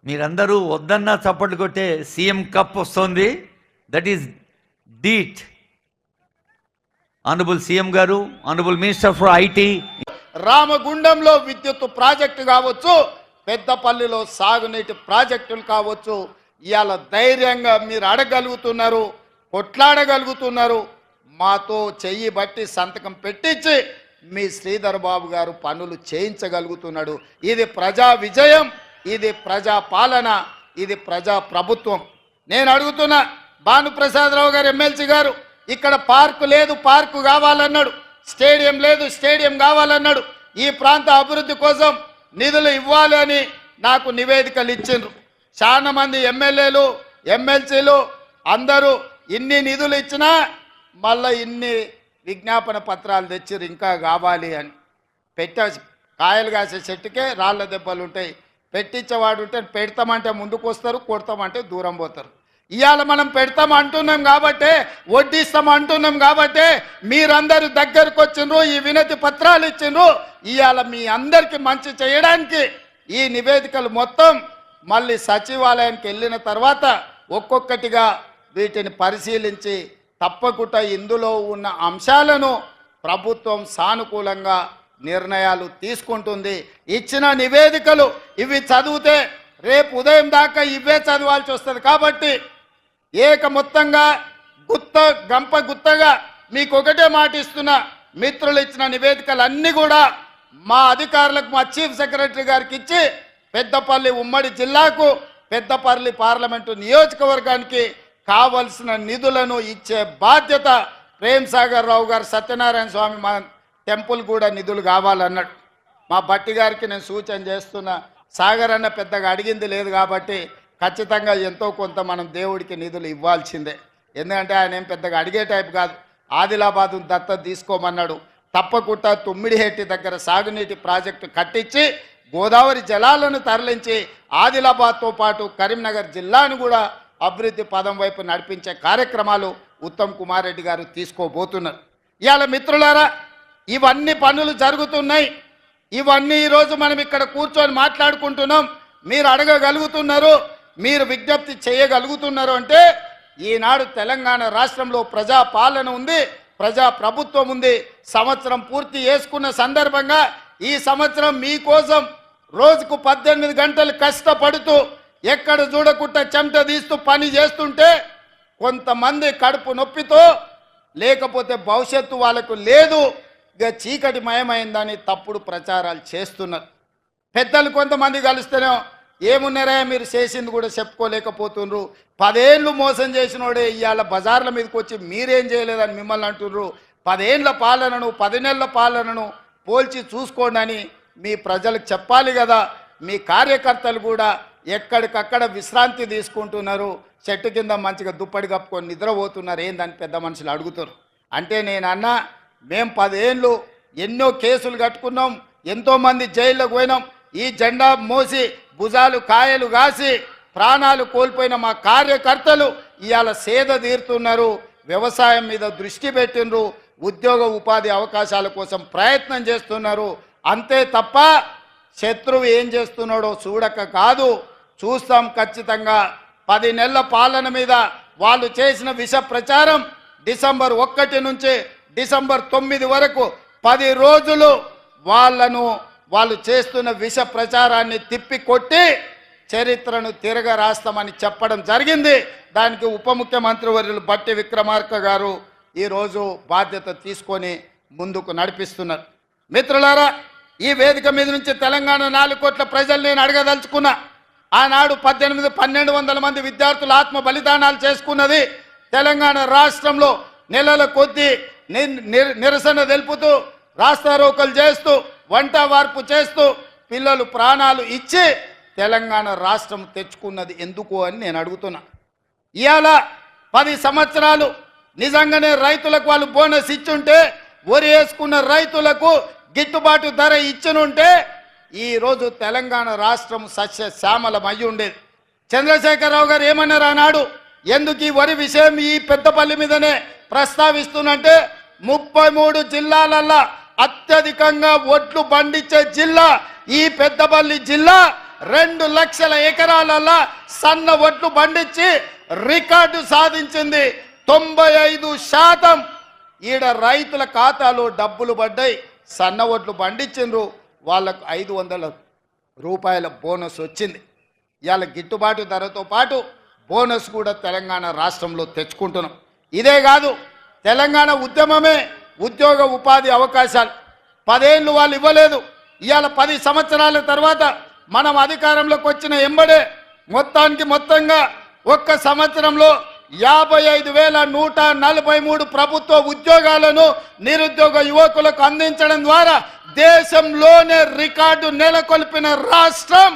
మీరందరూ వద్దన్నా చప్పట్లు కొట్టే సీఎం కప్ వస్తుంది. That is DEET. Honourable CM garu, honourable minister for IT. రామగుండంలో విద్యుత్ ప్రాజెక్టు కావచ్చు, పెద్దపల్లిలో సాగునీటి ప్రాజెక్టులు కావచ్చు, ఇవాళ ధైర్యంగా మీరు అడగలుగుతున్నారు, కొట్లాడగలుగుతున్నారు. మాతో చెయ్యి బట్టి సంతకం పెట్టించి మీ శ్రీధర్ బాబు గారు పనులు చేయించగలుగుతున్నాడు. ఇది ప్రజా విజయం, ఇది ప్రజా పాలన, ఇది ప్రజా ప్రభుత్వం. నేను అడుగుతున్నా, భానుప్రసాదరావు గారు ఎమ్మెల్సీ గారు, ఇక్కడ పార్కు లేదు, పార్కు కావాలన్నాడు. స్టేడియం లేదు, స్టేడియం కావాలన్నాడు. ఈ ప్రాంత అభివృద్ధి కోసం నిధులు ఇవ్వాలి అని నాకు నివేదికలు ఇచ్చిండ్రు. చాలా మంది ఎమ్మెల్యేలు, ఎమ్మెల్సీలు అందరూ ఇన్ని నిధులు ఇచ్చినా మళ్ళీ ఇన్ని విజ్ఞాపన పత్రాలు తెచ్చిర్రు ఇంకా కావాలి అని. కాయలు కాసే చెట్టుకే రాళ్ళ దెబ్బలు ఉంటాయి. పెట్టించేవాడు ఉంటే పెడతామంటే ముందుకు వస్తారు, కొడతామంటే దూరం పోతారు. ఇవాళ మనం పెడతాం అంటున్నాం కాబట్టి, వడ్డిస్తాం అంటున్నాం కాబట్టి మీరందరూ దగ్గరకు వచ్చిండ్రు, ఈ వినతి పత్రాలు ఇచ్చిండ్రు. ఇవాళ మీ అందరికీ మంచి చేయడానికి ఈ నివేదికలు మొత్తం మళ్ళీ సచివాలయానికి వెళ్ళిన తర్వాత ఒక్కొక్కటిగా వీటిని పరిశీలించి తప్పకుండా ఇందులో ఉన్న అంశాలను ప్రభుత్వం సానుకూలంగా నిర్ణయాలు తీసుకుంటుంది. ఇచ్చిన నివేదికలు ఇవి చదివితే రేపు ఉదయం దాకా ఇవే చదవాల్సి వస్తుంది. కాబట్టి మొత్తంగా గంప గుత్తగా మీకు ఒకటే మాట ఇస్తున్నా, మిత్రులు ఇచ్చిన నివేదికలు అన్నీ కూడా మా అధికారులకు, మా చీఫ్ సెక్రటరీ గారికి ఇచ్చి పెద్దపల్లి ఉమ్మడి జిల్లాకు, పెద్దపల్లి పార్లమెంటు నియోజకవర్గానికి కావలసిన నిధులను ఇచ్చే బాధ్యత ప్రేమ్ సాగర్ రావు గారు, సత్యనారాయణ స్వామి మా టెంపుల్ కూడా నిధులు కావాలన్నాడు. మా బట్టి గారికి నేను సూచన చేస్తున్నా, సాగర్ అన్న పెద్దగా అడిగింది లేదు కాబట్టి ఖచ్చితంగా ఎంతో కొంత మనం దేవుడికి నిధులు ఇవ్వాల్సిందే. ఎందుకంటే ఆయన ఏం పెద్దగా అడిగే టైప్ కాదు. ఆదిలాబాదు దత్తత తీసుకోమన్నాడు. తప్పకుండా తుమ్మిడిహెట్టి దగ్గర సాగునీటి ప్రాజెక్టు కట్టించి గోదావరి జలాలను తరలించి ఆదిలాబాద్తో పాటు కరీంనగర్ జిల్లాను కూడా అభివృద్ధి పదం వైపు నడిపించే కార్యక్రమాలు ఉత్తమ్ కుమార్ రెడ్డి గారు తీసుకోబోతున్నారు. ఇవాళ మిత్రులారా, ఇవన్నీ పనులు జరుగుతున్నాయి. ఇవన్నీ ఈరోజు మనం ఇక్కడ కూర్చొని మాట్లాడుకుంటున్నాం. మీరు అడగగలుగుతున్నారు, మీరు విజ్ఞప్తి చేయగలుగుతున్నారు అంటే ఈనాడు తెలంగాణ రాష్ట్రంలో ప్రజా పాలన ఉంది, ప్రజా ప్రభుత్వం ఉంది. సంవత్సరం పూర్తి చేసుకున్న సందర్భంగా ఈ సంవత్సరం మీకోసం రోజుకు 18 గంటలు కష్టపడుతూ ఎక్కడ చూడకుండా చెమట తీస్తూ పని చేస్తుంటే కొంతమంది కడుపు నొప్పితో, లేకపోతే భవిష్యత్తు వాళ్ళకు లేదు, ఇక చీకటి మయమైందని తప్పుడు ప్రచారాలు చేస్తున్నారు. పెద్దలు కొంతమంది కలిస్తేనే ఏమున్నారా మీరు చేసింది కూడా చెప్పుకోలేకపోతున్నారు. 10 ఏళ్ళు మోసం చేసినోడే ఇవాళ బజార్ల మీదకి వచ్చి మీరేం చేయలేదని మిమ్మల్ని అంటున్నారు. 10 ఏళ్ళ పాలనను, 10 నెలల పాలనను పోల్చి చూసుకోండి అని మీ ప్రజలకు చెప్పాలి కదా. మీ కార్యకర్తలు కూడా ఎక్కడికక్కడ విశ్రాంతి తీసుకుంటున్నారు, చెట్టు కింద మంచిగా దుప్పటి కప్పుకొని నిద్రపోతున్నారు. ఏందని పెద్ద మనుషులు అడుగుతారు. అంటే నేను అన్నా, మేము 10 ఏళ్ళు ఎన్నో కేసులు కట్టుకున్నాం, ఎంతోమంది జైల్లోకి పోయినాం. ఈ జెండా మోసి భుజాలు కాయలు కాసి ప్రాణాలు కోల్పోయిన మా కార్యకర్తలు ఇవాళ సేద తీరుతున్నారు, వ్యవసాయం మీద దృష్టి పెట్టినరు, ఉద్యోగ ఉపాధి అవకాశాల కోసం ప్రయత్నం చేస్తున్నారు. అంతే తప్ప శత్రువు ఏం చేస్తున్నాడో చూడక కాదు, చూస్తాం ఖచ్చితంగా. 10 నెలల పాలన మీద వాళ్ళు చేసిన విష ప్రచారం డిసెంబర్ 1 నుంచి డిసెంబర్ 9 వరకు 10 రోజులు వాళ్ళు చేస్తున్న విష ప్రచారాన్ని తిప్పి కొట్టి చరిత్రను తిరగ రాస్తామని చెప్పడం జరిగింది. దానికి ఉప ముఖ్యమంత్రి వర్యులు బట్టి విక్రమార్క గారు ఈరోజు బాధ్యత తీసుకొని ముందుకు నడిపిస్తున్నారు. మిత్రులారా, ఈ వేదిక మీద నుంచి తెలంగాణ 4 కోట్ల ప్రజలు నేను అడగదలుచుకున్నా. ఆనాడు 1200 మంది విద్యార్థులు ఆత్మ బలిదానాలు చేసుకున్నది తెలంగాణ రాష్ట్రంలో నెలల కొద్దీ నిరసన తెలుపుతూ రాస్తారోకలు చేస్తూ వంట వార్పు చేస్తూ పిల్లలు ప్రాణాలు ఇచ్చి తెలంగాణ రాష్ట్రం తెచ్చుకున్నది ఎందుకు అని నేను అడుగుతున్నా. ఇవాళ 10 సంవత్సరాలు నిజంగానే రైతులకు వాళ్ళు బోనస్ ఇచ్చుంటే, వరి వేసుకున్న రైతులకు గిట్టుబాటు ధర ఇచ్చినుంటే ఈరోజు తెలంగాణ రాష్ట్రం సస్యశ్యామలం అయ్యి ఉండేది. చంద్రశేఖరరావు గారు ఏమన్నారు ఆనాడు, ఎందుకు ఈ వరి విషయం ఈ పెద్దపల్లి మీదనే ప్రస్తావిస్తున్నంటే 33 జిల్లాలల్లో అత్యధికంగా ఒడ్లు పండించే జిల్లా ఈ పెద్దపల్లి జిల్లా. 2 లక్షల ఎకరాలలో సన్న ఒడ్లు పండించి రికార్డు సాధించింది. 95% ఈడ రైతుల ఖాతాలో డబ్బులు పడ్డాయి. సన్న ఒడ్లు పండించిండ్రు, వాళ్ళకు 500 రూపాయల బోనస్ వచ్చింది. ఇవాళ గిట్టుబాటు ధరతో పాటు బోనస్ కూడా తెలంగాణ రాష్ట్రంలో తెచ్చుకుంటున్నాం. ఇదే కాదు, తెలంగాణ ఉద్యమమే ఉద్యోగ ఉపాధి అవకాశాలు 10 ఏళ్ళు వాళ్ళు ఇవ్వలేదు. ఇవాళ 10 సంవత్సరాల తర్వాత మనం అధికారంలోకి వచ్చిన ఎంబడే మొత్తంగా ఒక్క సంవత్సరంలో 55,143 ప్రభుత్వ ఉద్యోగాలను నిరుద్యోగ యువకులకు అందించడం ద్వారా దేశంలోనే రికార్డు నెలకొల్పిన రాష్ట్రం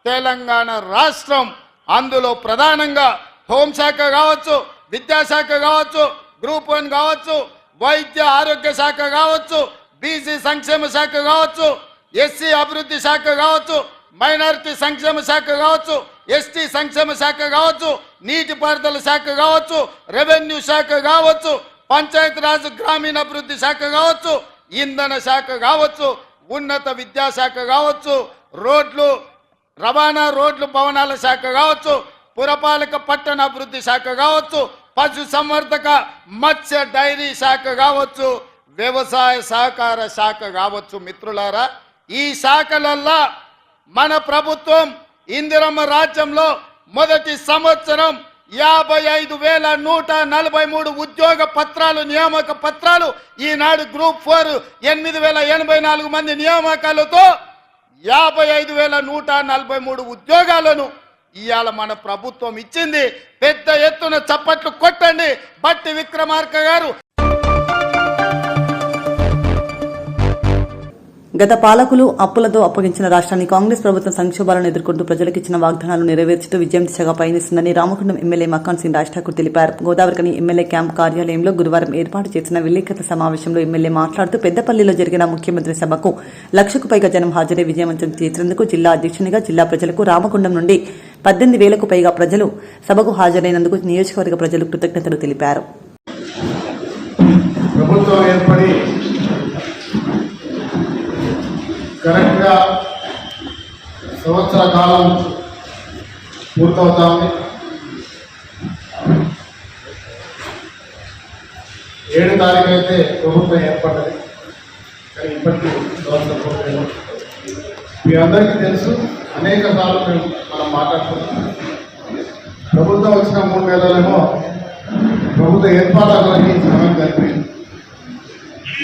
తెలంగాణ రాష్ట్రం. అందులో ప్రధానంగా హోంశాఖ కావచ్చు, విద్యాశాఖ కావచ్చు, గ్రూప్ 1 కావచ్చు, వైద్య ఆరోగ్య శాఖ కావచ్చు, బీసీ సంక్షేమ శాఖ కావచ్చు, ఎస్సీ అభివృద్ధి శాఖ కావచ్చు, మైనారిటీ సంక్షేమ శాఖ కావచ్చు, ఎస్టీ సంక్షేమ శాఖ కావచ్చు, నీటిపారుదల శాఖ కావచ్చు, రెవెన్యూ శాఖ కావచ్చు, పంచాయతీరాజ్ గ్రామీణాభివృద్ధి శాఖ కావచ్చు, ఇంధన శాఖ కావచ్చు, ఉన్నత విద్యాశాఖ కావచ్చు, రవాణా రోడ్లు భవనాల శాఖ కావచ్చు, పురపాలక పట్టణ అభివృద్ధి శాఖ కావచ్చు, పశు సంవర్ధక మత్స్య డైరీ శాఖ కావచ్చు, వ్యవసాయ సహకార శాఖ కావచ్చు. మిత్రులారా, ఈ శాఖలల్లా మన ప్రభుత్వం ఇందిరమ్మ రాజ్యంలో మొదటి సంవత్సరం 55,143 ఉద్యోగ పత్రాలు, నియామక పత్రాలు, ఈనాడు గ్రూప్ 4 8,084 మంది నియామకాలతో 55,143 ఉద్యోగాలను ఇవాళ మన ప్రభుత్వం ఇచ్చింది. పెద్ద ఎత్తున చప్పట్లు కొట్టండి బట్టి విక్రమార్క గారు. గత పాలకులు అప్పులతో అప్పగించిన రాష్ట్రాన్ని కాంగ్రెస్ ప్రభుత్వం సంక్షోభాలను ఎదుర్కొంటూ ప్రజలకు ఇచ్చిన వాగ్దానాలు నెరవేర్చుతూ విజయం దిశగా పయనిస్తుందని రామగుండం ఎమ్మెల్యే మక్కాన్ సింగ్ రాజ్ ఠాకూర్ తెలిపారు. గోదావరికని ఎమ్మెల్యే క్యాంప్ కార్యాలయంలో గురువారం ఏర్పాటు చేసిన విలేకరుల సమావేశంలో ఎమ్మెల్యే మాట్లాడుతూ పెద్దపల్లిలో జరిగిన ముఖ్యమంత్రి సభకు 1,00,000కు పైగా జనం హాజరై విజయవంతం చేసేందుకు జిల్లా అధ్యక్షునిగా జిల్లా ప్రజలకు, రామగుండం నుండి 18,000కు పైగా ప్రజలు సభకు హాజరైనందుకు నియోజకవర్గ ప్రజలు కృతజ్ఞతలు తెలిపారు. ప్రభుత్వం ఏర్పడి కరెక్ట్గా సంవత్సర కాలం పూర్తవుతా ఉంది. 7 తారీఖు అయితే ప్రభుత్వం ఏర్పడ్డది, కానీ ఇప్పటికీ సంవత్సరం పూర్తయింది. మీ అందరికీ తెలుసు, అనేక సార్లు మనం మాట్లాడుతున్నాం. ప్రభుత్వం వచ్చిన 3 నెలలేమో ప్రభుత్వ ఏర్పాట్లకి సమయం సరిపోయింది.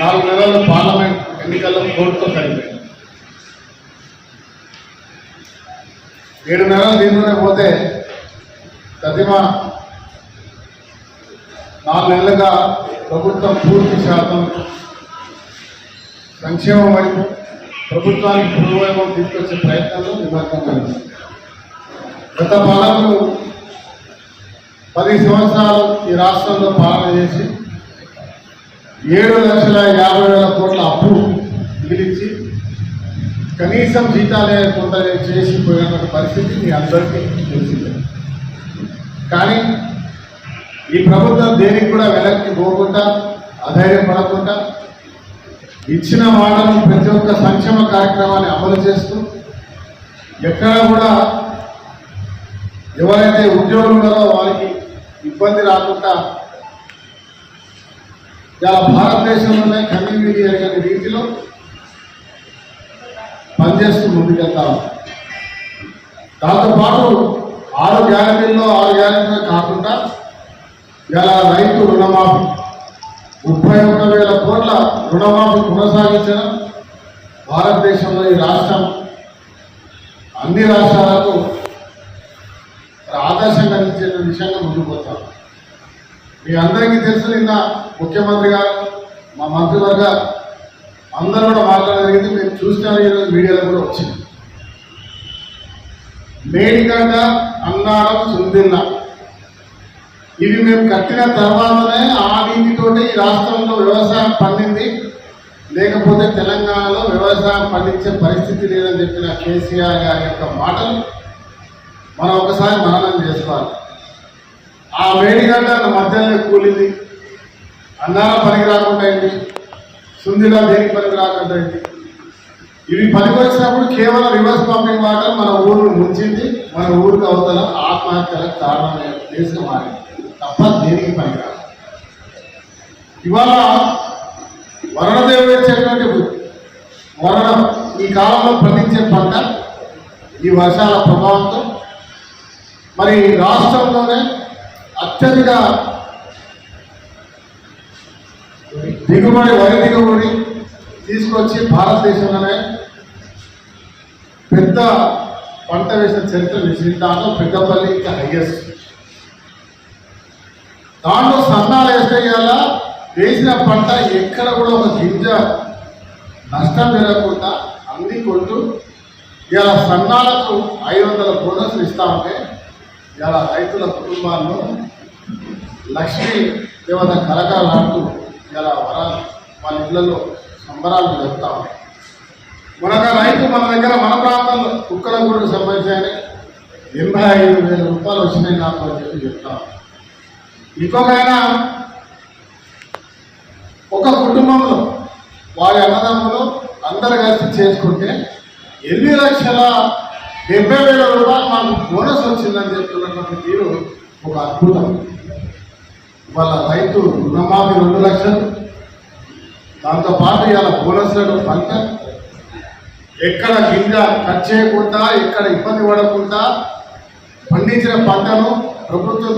4 నెలలు పార్లమెంట్ ఎన్నికల్లో కోర్టుతో సరిపోయింది. 7 నెలలు దీనిలోనే పోతే ప్రతిమ 4 నెలలుగా ప్రభుత్వం పూర్తి శాతం సంక్షేమం వైపు, ప్రభుత్వానికి పూర్వవైపు తీసుకొచ్చే ప్రయత్నంలో నిమగ్నమైంది. గత పాలకులు 10 సంవత్సరాలు ఈ రాష్ట్రంలో పాలన చేసి 7,50,000 కోట్ల అప్పు మిగిలించి కనీసం జీతాలే కొంత చేసిపోయినటువంటి పరిస్థితి మీ అందరికీ తెలిసిందే. కానీ ఈ ప్రభుత్వం దేనికి కూడా వెనక్కి పోకుండా, అధైర్యపడకుండా ఇచ్చిన మాటను ప్రతి ఒక్క సంక్షేమ కార్యక్రమాన్ని అమలు చేస్తూ, ఎక్కడ కూడా ఎవరైతే ఉద్యోగులు ఉన్నారో వారికి ఇబ్బంది రాకుండా ఇలా భారతదేశంలోనే కమ్యూనిటీ ఎరగని రీతిలో పనిచేస్తూ ముందుకెళ్తాం. దాంతోపాటు 6 గ్యారెంటీల్లో 6 గ్యారెంటీలు కాకుండా ఇలా రైతు రుణమాఫీ 31,000 కోట్ల రుణమాఫీ కొనసాగించడం భారతదేశంలో ఈ రాష్ట్రం అన్ని రాష్ట్రాలకు ఆదర్శంగా నిలిచే విషయంగా ముందుకు పోతాం. మీ అందరికీ తెలుసు, నిన్న ముఖ్యమంత్రి గారు మా మంత్రివర్గ అందరూ కూడా మాట్లాడగలిగింది. మేము చూస్తాను, ఈరోజు మీడియాలో కూడా వచ్చింది. మేడిగడ్డ, అన్నారం, సుందిల్ల ఇవి మేము కట్టిన తర్వాతనే ఆ నీటితోటి ఈ రాష్ట్రంలో వ్యవసాయం పండింది. లేకపోతే తెలంగాణలో వ్యవసాయం పండించే పరిస్థితి లేదని చెప్పిన కేసీఆర్ గారి యొక్క మాటలు మనం ఒకసారి మననం చేసుకోవాలి. ఆ మేడిగడ్డ మధ్యలో కూలింది, అన్నారం పనికి రాకుండా అయింది, సుందిలా దేనికి పనికి రాకుండా అయింది. ఇవి పనికి వచ్చినప్పుడు కేవలం రివర్స్ పంపింగ్ వాటర్ మన ఊరు ముంచింది, మన ఊరికి అవతల ఆత్మహత్యలకు కారణమైన దేశం మారింది తప్ప దేనికి పనికిరాదు. ఇవాళ వరుణదేవుడు ఇచ్చేటువంటి వరుణ ఈ కాలంలో పండించే పంట ఈ వర్షాల ప్రభావంతో మరి రాష్ట్రంలోనే అత్యధిక దిగుబడి వరి దిగుబడి తీసుకొచ్చి భారతదేశంలోనే పెద్ద పంట వేసిన చరిత్ర నిలిచింది. దాంట్లో పెద్దపల్లి ఇంకా హైయెస్ట్. దాంట్లో సన్నాలు వేస్తే ఇలా వేసిన పంట ఎక్కడ కూడా ఒక గింజ నష్టం జరగకుండా అన్ని కొంటూ ఇలా సన్నాలకు 500 బోనస్లు ఇస్తా ఉంటే ఇలా రైతుల కుటుంబాల్లో లక్ష్మీ దేవత కలకలాడుతూ ఇలా వరాలు వాళ్ళ ఇళ్లలో సంబరాలు జరుపుతా ఉన్నాయి. మనక రైతు మన దగ్గర మన ప్రాంతంలో కుక్కల గూడుకు సంబంధించి 85,000 రూపాయలు వచ్చినాయి నాకు అని చెప్పి చెప్తాను. ఇంకొక ఆయన ఒక కుటుంబంలో వారి అన్నదమ్ములు అందరు కలిసి చేసుకుంటే 8,70,000 రూపాయలు మాకు బోనస్ వచ్చిందని చెప్తున్నటువంటి తీరు ఒక అద్భుతం. వాళ్ళ రైతు రుణమాఫీ 2 లక్షలు, దాంతోపాటు ఇవాళ బోనస్లను పంట ఎక్కడ గింజ కట్ చేయకుండా ఎక్కడ ఇబ్బంది పడకుండా పండించిన పంటను ప్రభుత్వం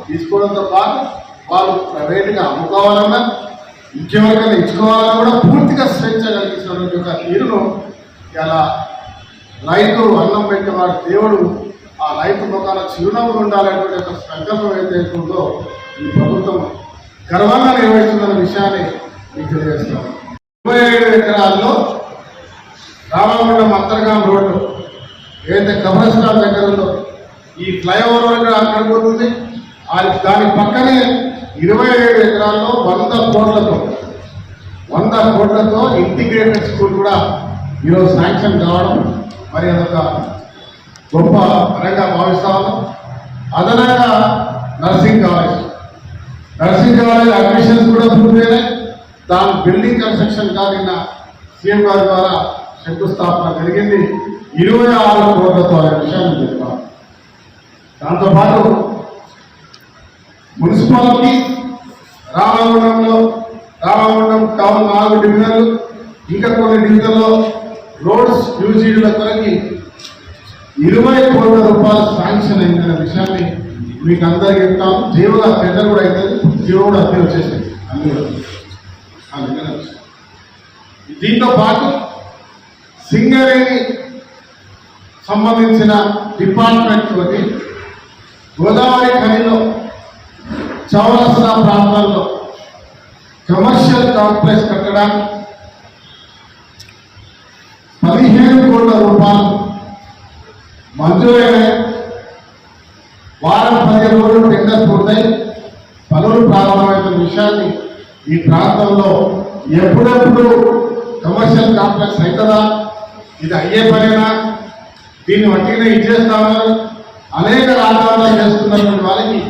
తీసుకోవడంతో పాటు వాళ్ళు ప్రైవేటుగా అమ్ముకోవాలన్నా ఇంకెవరికైనా ఇచ్చుకోవాలన్నా కూడా పూర్తిగా స్వేచ్ఛ కలిగించినటువంటి ఒక తీరును ఇలా రైతు అన్నం పెట్టేవాడు దేవుడు ఆ రైతు ముఖాన చిరునవ్వులు ఉండాలనేటువంటి ఒక సంకల్పం ఏదైతే ఉందో ఈ ప్రభుత్వం గర్వంగా నిర్వహిస్తున్న విషయాన్ని మీకు తెలియజేస్తాం. 27 ఎకరాల్లో రామగుండం అంతర్గాం రోడ్డు ఏదైతే కబ్రస్థాన్ దగ్గర ఉందో ఈ ఫ్లైఓవర్ వరకు అక్కడ పోతుంది. దాని పక్కనే 27 ఎకరాల్లో 100 కోట్లతో ఇంటిగ్రేటెడ్ స్కూల్ కూడా ఈరోజు శాంక్షన్ కావడం మరి అదొక గొప్ప పరంగా భావిస్తా ఉన్నాం. అదనంగా నర్సింగ్ కాలేజ్ అడ్మిషన్స్ కూడా పూర్తయినాయి. దాని బిల్డింగ్ కన్స్ట్రక్షన్ నిన్న సీఎం గారి ద్వారా శంకుస్థాపన జరిగింది. 26 కోట్లతో అనే విషయాన్ని చెప్తాం. దాంతోపాటు మున్సిపాలిటీ రామగుండం టౌన్ 4 డివిజన్లు ఇంకా కొన్ని డివిజన్లో రోడ్స్ యూజీల కొరకి 20 కోట్ల రూపాయలు శాంక్షన్ అయిందనే విషయాన్ని మీకు అందరికీ చెప్తాము. జీవుల టెండర్ కూడా అవుతుంది, జీవో కూడా అన్నీ వచ్చేసింది. దీంతో పాటు సింగరేణి సంబంధించిన డిపార్ట్మెంట్ తోటి గోదావరి ఖనిలో చౌరస్తా ప్రాంతాల్లో కమర్షియల్ కాంప్లెక్స్ కట్టడానికి 15 కోట్ల రూపాయలు మంజూరైన వారం 15 రోజులు టెండర్ పూర్తయి పనులు ప్రారంభమైన విషయాన్ని ఈ ప్రాంతంలో ఎప్పుడెప్పుడు కమర్షియల్ కాంప్లెక్స్ అవుతుందా, ఇది అయ్యే పనేనా, దీన్ని వట్టిగా ఇచ్చేస్తామని అనేక రాజధానులు చేస్తున్నటువంటి వాళ్ళకి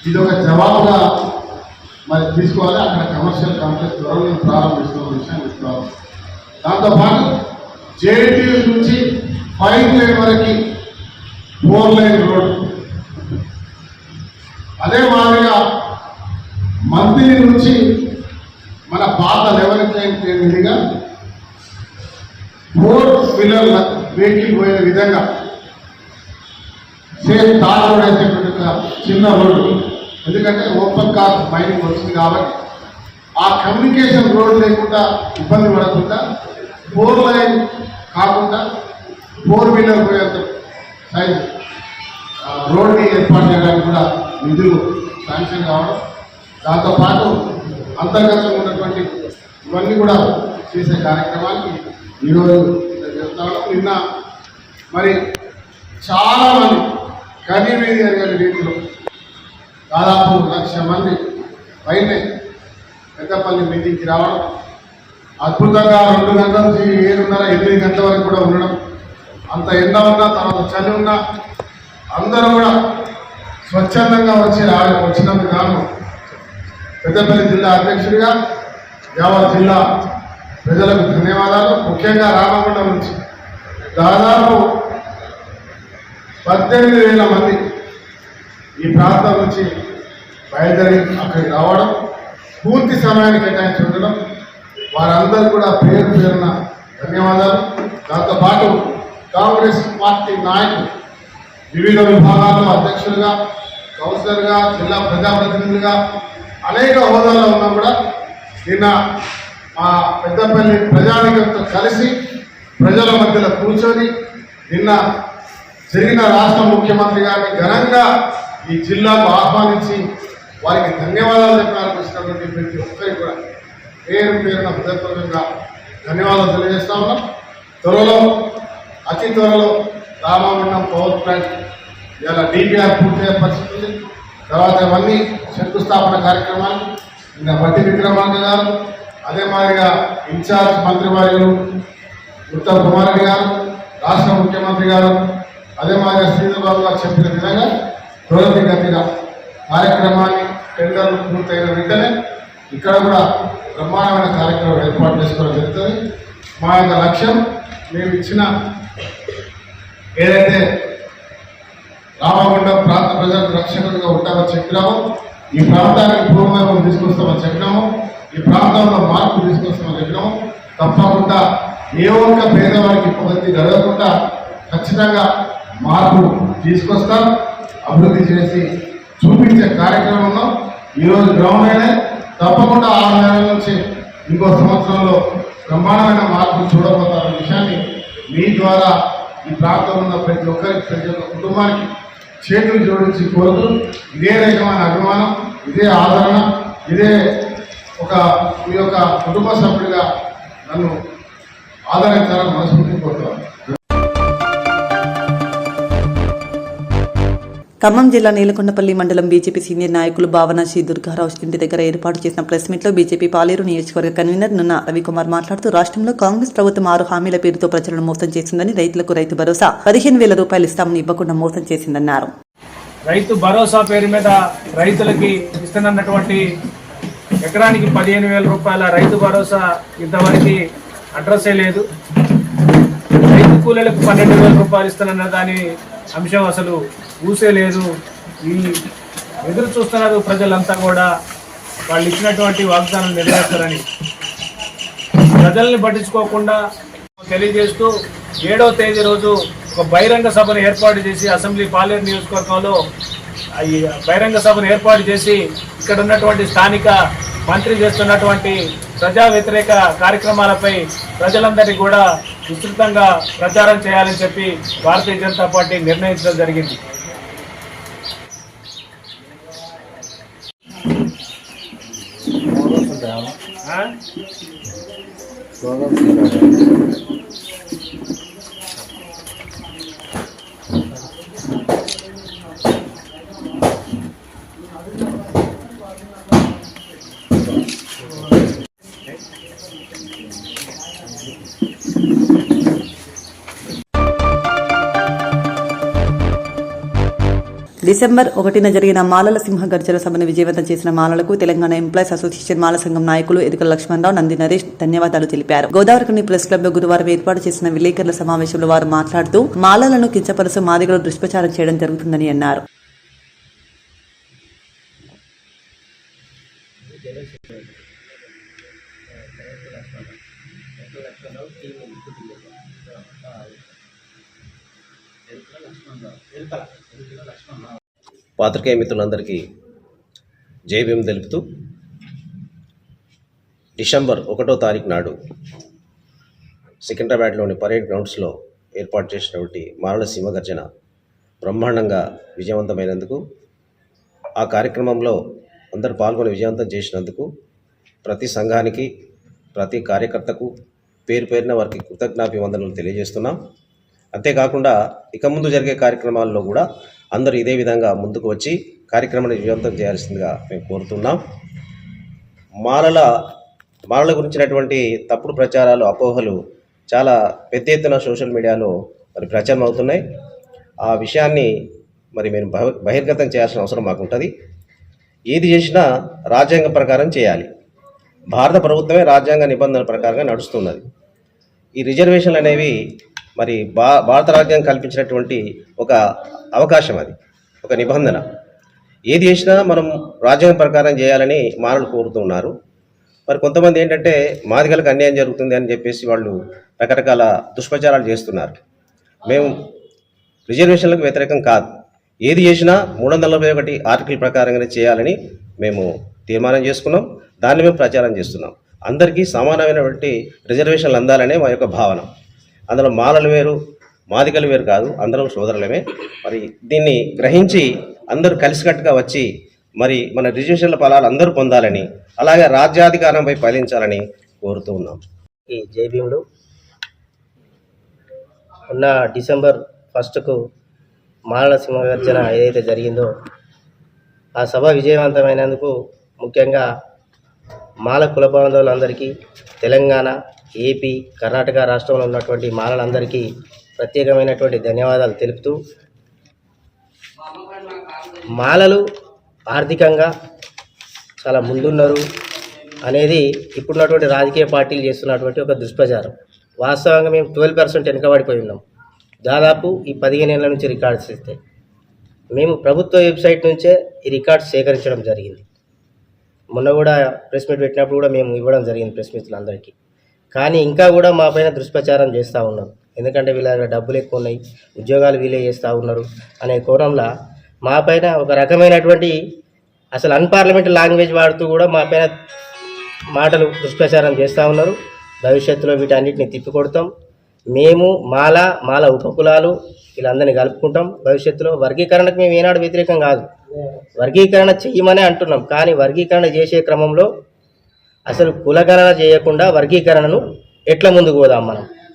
ఇది ఒక జవాబుగా మరి తీసుకోవాలి. అక్కడ కమర్షియల్ కాంప్లెక్స్ త్వరలో ప్రారంభిస్తున్న విషయాన్ని ఇస్తాము. దాంతోపాటు జేడీటీ నుంచి 5 లైన్ వరకు 4 లైన్ రోడ్డు, అదే మాదిరిగా మంత్రి నుంచి మన పాత 11 లైన్ మీదుగా 4 వీలర్ వెహికల్ పోయే విధంగా సేమ్ తార్ రోడ్ వేసేటువంటి చిన్న రోడ్డు, ఎందుకంటే ఓపెన్ కాస్ట్ మైనింగ్ వచ్చింది కాబట్టి ఆ కమ్యూనికేషన్ రోడ్ లేకుండా ఇబ్బంది పడకుండా 4 లైన్ కాకుండా 4 వీలర్ పోయేంత సైజు రోడ్ని ఏర్పాటు చేయడానికి కూడా నిధులు శాంక్షన్ కావడం, దాంతోపాటు అంతర్గతంగా ఉన్నటువంటి ఇవన్నీ కూడా చేసే కార్యక్రమానికి ఈరోజు చెప్తాను. నిన్న మరి చాలామంది కనీవేది అనే రీతిలో దాదాపు 1,00,000 మంది పైనే పెద్దపల్లి మీటింగ్కి రావడం, అద్భుతంగా 2 గంటల నుంచి 7:30, 8 గంటల వరకు కూడా ఉండడం, అంత ఎండ ఉన్నా తర్వాత చలి ఉన్నా అందరూ కూడా స్వచ్ఛందంగా వచ్చినందుకు గాను పెద్దపల్లి జిల్లా అధ్యక్షుడిగా యావత్ జిల్లా ప్రజలకు ధన్యవాదాలు. ముఖ్యంగా రామగుండం నుంచి దాదాపు 18,000 మంది ఈ ప్రాంతం నుంచి బయలుదేరి అక్కడికి రావడం, పూర్తి సమయాన్ని కేటాయించి ఉండడం, వారందరూ కూడా పేరు పేరున ధన్యవాదాలు. దాంతోపాటు కాంగ్రెస్ పార్టీ నాయకులు వివిధ విభాగాల్లో అధ్యక్షులుగా, కౌన్సిలర్గా, జిల్లా ప్రజాప్రతినిధులుగా అనేక హోదాల్లో ఉన్నా కూడా నిన్న ఆ పెద్దపల్లి ప్రజానికంతో కలిసి ప్రజల మధ్యలో కూర్చొని నిన్న జరిగిన రాష్ట్ర ముఖ్యమంత్రి గారిని ఘనంగా ఈ జిల్లాకు ఆహ్వానించి వారికి ధన్యవాదాలు చెప్పడానికి వచ్చినటువంటి ప్రతి ఒక్కరికి కూడా పేరు పేరున హృదయపూర్వకంగా ధన్యవాదాలు తెలియజేస్తా ఉన్నాం. అతి త్వరలో రామగుండం పవర్ ప్లాంట్ ఇలా DPR పూర్తయ్యే పరిస్థితి ఉంది. తర్వాత ఇవన్నీ శంకుస్థాపన కార్యక్రమాలు నిన్న బట్టి విక్రమార్క గారు, అదే మాదిరిగా ఇన్ఛార్జ్ మంత్రివర్యులు ఉత్తమ్ కుమార్ రెడ్డి గారు, రాష్ట్ర ముఖ్యమంత్రి గారు, అదే మాదిరిగా శ్రీధర్ బాబు గారు చెప్పిన విధంగా త్వరితగతిన కార్యక్రమాన్ని టెండర్లు పూర్తయిన వెంటనే ఇక్కడ కూడా బ్రహ్మాండమైన కార్యక్రమం ఏర్పాటు చేసుకోవడం జరుగుతుంది. మా యొక్క లక్ష్యం మేము ఇచ్చిన ఏదైతే రామగుండం ప్రాంత ప్రజలకు రక్షకులుగా ఉంటామని చెప్పినామో, ఈ ప్రాంతానికి పూర్వవైపు తీసుకొస్తామని చెప్పినాము, ఈ ప్రాంతంలో మార్పు తీసుకొస్తామని చెప్పినాము. తప్పకుండా ఏ ఒక్క పేదవారికి పద్ధతి జరగకుండా ఖచ్చితంగా మార్పు తీసుకొస్తాం, అభివృద్ధి చేసి చూపించే కార్యక్రమంలో ఈరోజు గ్రౌండ్ అయినా తప్పకుండా 6 నెలల నుంచి ఇంకో సంవత్సరంలో బ్రహ్మాండమైన మార్పులు చూడబోతారన్న విషయాన్ని మీ ద్వారా ఈ ప్రాంతంలో ఉన్న ప్రతి ఒక్కరికి, ప్రతి ఒక్క కుటుంబానికి చేతులు జోడించి కోరుతూ ఇదే రకమైన అభిమానం, ఇదే ఆదరణ, ఇదే ఒక మీ యొక్క కుటుంబ సభ్యుడిగా నన్ను ఆదరించాలని మనస్ఫూర్తి కోరుతాను. ఖమ్మం జిల్లా నీలకొండపల్లి మండలం బీజేపీ సీనియర్ నాయకులు భావన శ్రీ దుర్గారావు ఇంటి దగ్గర ఏర్పాటు చేసిన ప్రెస్ మీట్లో బీజేపీ పాలేరు నియోజకవర్గ కన్వీనర్ నున్న రవికుమార్ మాట్లాడుతూ రాష్ట్రంలో కాంగ్రెస్ ప్రభుత్వం 6 హామీల పేరుతో ప్రజలను మోసం చేసిందని, రైతులకు రైతు భరోసా 15,000 రూపాయలు ఇస్తామని ఇవ్వకుండా మోసం చేసిందన్నారు. రైతు భరోసా పేరు మీద రైతులకి ఇస్తున్నటువంటి ఎకరానికి 15,000 రూపాయల రైతు భరోసా ఇంతవరకు అడ్రస్సే లేదు. రైతు కూలీలకు 12,000 రూపాయలు ఇస్తున్న దాని అంశం అసలు ఊసే లేదు. ఈ ఎదురు చూస్తున్నారు ప్రజలంతా కూడా వాళ్ళు ఇచ్చినటువంటి వాగ్దానాలు నెరవేర్చారని. ప్రజల్ని పట్టించుకోకుండా తెలియజేస్తూ 7వ తేదీ రోజు ఒక బహిరంగ సభను ఏర్పాటు చేసి అసెంబ్లీ పాలేరు నియోజకవర్గంలో ఈ బహిరంగ సభను ఏర్పాటు చేసి ఇక్కడ ఉన్నటువంటి స్థానిక మంత్రి చేస్తున్నటువంటి ప్రజా వ్యతిరేక కార్యక్రమాలపై ప్రజలందరికీ కూడా విస్తృతంగా ప్రచారం చేయాలని చెప్పి భారతీయ జనతా పార్టీ నిర్ణయించడం జరిగింది. డిసెంబర్ 1న జరిగిన మాలల సింహ గర్జన సభను విజయవంతం చేసిన మాలలకు తెలంగాణ ఎంప్లాయీస్ అసోసియేషన్ మాల సంఘం నాయకులు ఎదుకల లక్ష్మణరావు, నంది నరేష్ ధన్యవాదాలు తెలిపారు. గోదావరికని ప్రెస్ క్లబ్ లో గురువారం ఏర్పాటు చేసిన విలేకరుల సమావేశంలో వారు మాట్లాడుతూ మాలలను కించపరుస్తూ మాదిగలు దుష్ప్రచారం చేయడం జరుగుతుందని అన్నారు. పాత్రికేయ మిత్రులందరికీ జై భీమ్ తెలుపుతూ డిసెంబర్ 1వ తారీఖు నాడు సికింద్రాబాద్లోని పరేడ్ గ్రౌండ్స్లో ఏర్పాటు చేసినటువంటి మాలల సింహగర్జన బ్రహ్మాండంగా విజయవంతమైనందుకు, ఆ కార్యక్రమంలో అందరూ పాల్గొని విజయవంతం చేసినందుకు ప్రతి సంఘానికి, ప్రతి కార్యకర్తకు పేరు పేరున వారికి కృతజ్ఞాభివందనలు తెలియజేస్తున్నాం. అంతేకాకుండా ఇక ముందు జరిగే కార్యక్రమాల్లో కూడా అందరూ ఇదే విధంగా ముందుకు వచ్చి కార్యక్రమాన్ని విజయవంతం చేయాల్సిందిగా మేము కోరుతున్నాం. మాలల గురించినటువంటి తప్పుడు ప్రచారాలు, అపోహలు చాలా పెద్ద ఎత్తున సోషల్ మీడియాలో ప్రచారం అవుతున్నాయి. ఆ విషయాన్ని మేము బహిర్గతం చేయాల్సిన అవసరం మాకుంటుంది. ఏది చేసినా రాజ్యాంగం ప్రకారం చేయాలి. భారత ప్రభుత్వమే రాజ్యాంగ నిబంధనల ప్రకారంగా నడుస్తున్నది. ఈ రిజర్వేషన్లు అనేవి భారత రాజ్యాంగం కల్పించినటువంటి ఒక అవకాశం, అది ఒక నిబంధన. ఏది చేసినా మనం రాజ్యాంగం ప్రకారం చేయాలని మానవులు కోరుతున్నారు. కొంతమంది ఏంటంటే మాదిగలకు అన్యాయం జరుగుతుంది అని చెప్పేసి వాళ్ళు రకరకాల దుష్ప్రచారాలు చేస్తున్నారు. మేము రిజర్వేషన్లకు వ్యతిరేకం కాదు. ఏది చేసినా 341 ఆర్టికల్ ప్రకారంగానే చేయాలని మేము తీర్మానం చేసుకున్నాం. దాన్ని మేము ప్రచారం చేస్తున్నాం. అందరికీ సమానమైనటువంటి రిజర్వేషన్లు అందాలనే మా యొక్క భావన. అందులో మాలలు వేరు, మాదిగలు వేరు కాదు, అందరం సోదరులమే. దీన్ని గ్రహించి అందరూ కలిసికట్టుగా వచ్చి మన రిజర్వేషన్ల ఫలాలు అందరూ పొందాలని, అలాగే రాజ్యాధికారంపై పాలించాలని కోరుతూ ఉన్నాం. ఈ జై భీములు ఉన్న డిసెంబర్ 1కు మాలల సింహగర్జన ఏదైతే జరిగిందో ఆ సభ విజయవంతమైనందుకు ముఖ్యంగా మాల కుల బాంధవులందరికీ, తెలంగాణ, ఏపీ, కర్ణాటక రాష్ట్రంలో ఉన్నటువంటి మాలలందరికీ ప్రత్యేకమైనటువంటి ధన్యవాదాలు తెలుపుతూ, మాలలు ఆర్థికంగా చాలా ముందున్నారు అనేది ఇప్పుడున్నటువంటి రాజకీయ పార్టీలు చేస్తున్నటువంటి ఒక దుష్ప్రచారం. వాస్తవంగా మేము 12% వెనుకబడిపోయి ఉన్నాం. దాదాపు ఈ 15 ఏళ్ళ నుంచి రికార్డ్స్ ఇస్తే మేము ప్రభుత్వ వెబ్సైట్ నుంచే ఈ రికార్డ్స్ సేకరించడం జరిగింది. మొన్న కూడా ప్రెస్ మీట్ పెట్టినప్పుడు కూడా మేము ఇవ్వడం జరిగింది ప్రెస్ మీట్లందరికీ. కానీ ఇంకా కూడా మా పైన దుష్ప్రచారం చేస్తూ ఉన్నారు. ఎందుకంటే వీళ్ళ దగ్గర డబ్బులు ఎక్కువ ఉన్నాయి, ఉద్యోగాలు వీలే చేస్తూ ఉన్నారు అనే కోణంలో మా పైన ఒక రకమైనటువంటి అసలు అన్పార్లమెంటరీ లాంగ్వేజ్ వాడుతూ కూడా మా పైన మాటలు దుష్ప్రచారం చేస్తూ ఉన్నారు. భవిష్యత్తులో వీటన్నిటిని తిప్పికొడతాం. మేము మాల ఉపకులాలు వీళ్ళందరినీ కలుపుకుంటాం. భవిష్యత్తులో వర్గీకరణకు మేము ఏనాడు వ్యతిరేకం కాదు, వర్గీకరణ చెయ్యమనే అంటున్నాం. కానీ వర్గీకరణ చేసే క్రమంలో అసలు కులగణన చేయకుండా వర్గీకరణను ఎట్లా ముందుకు పోదాం?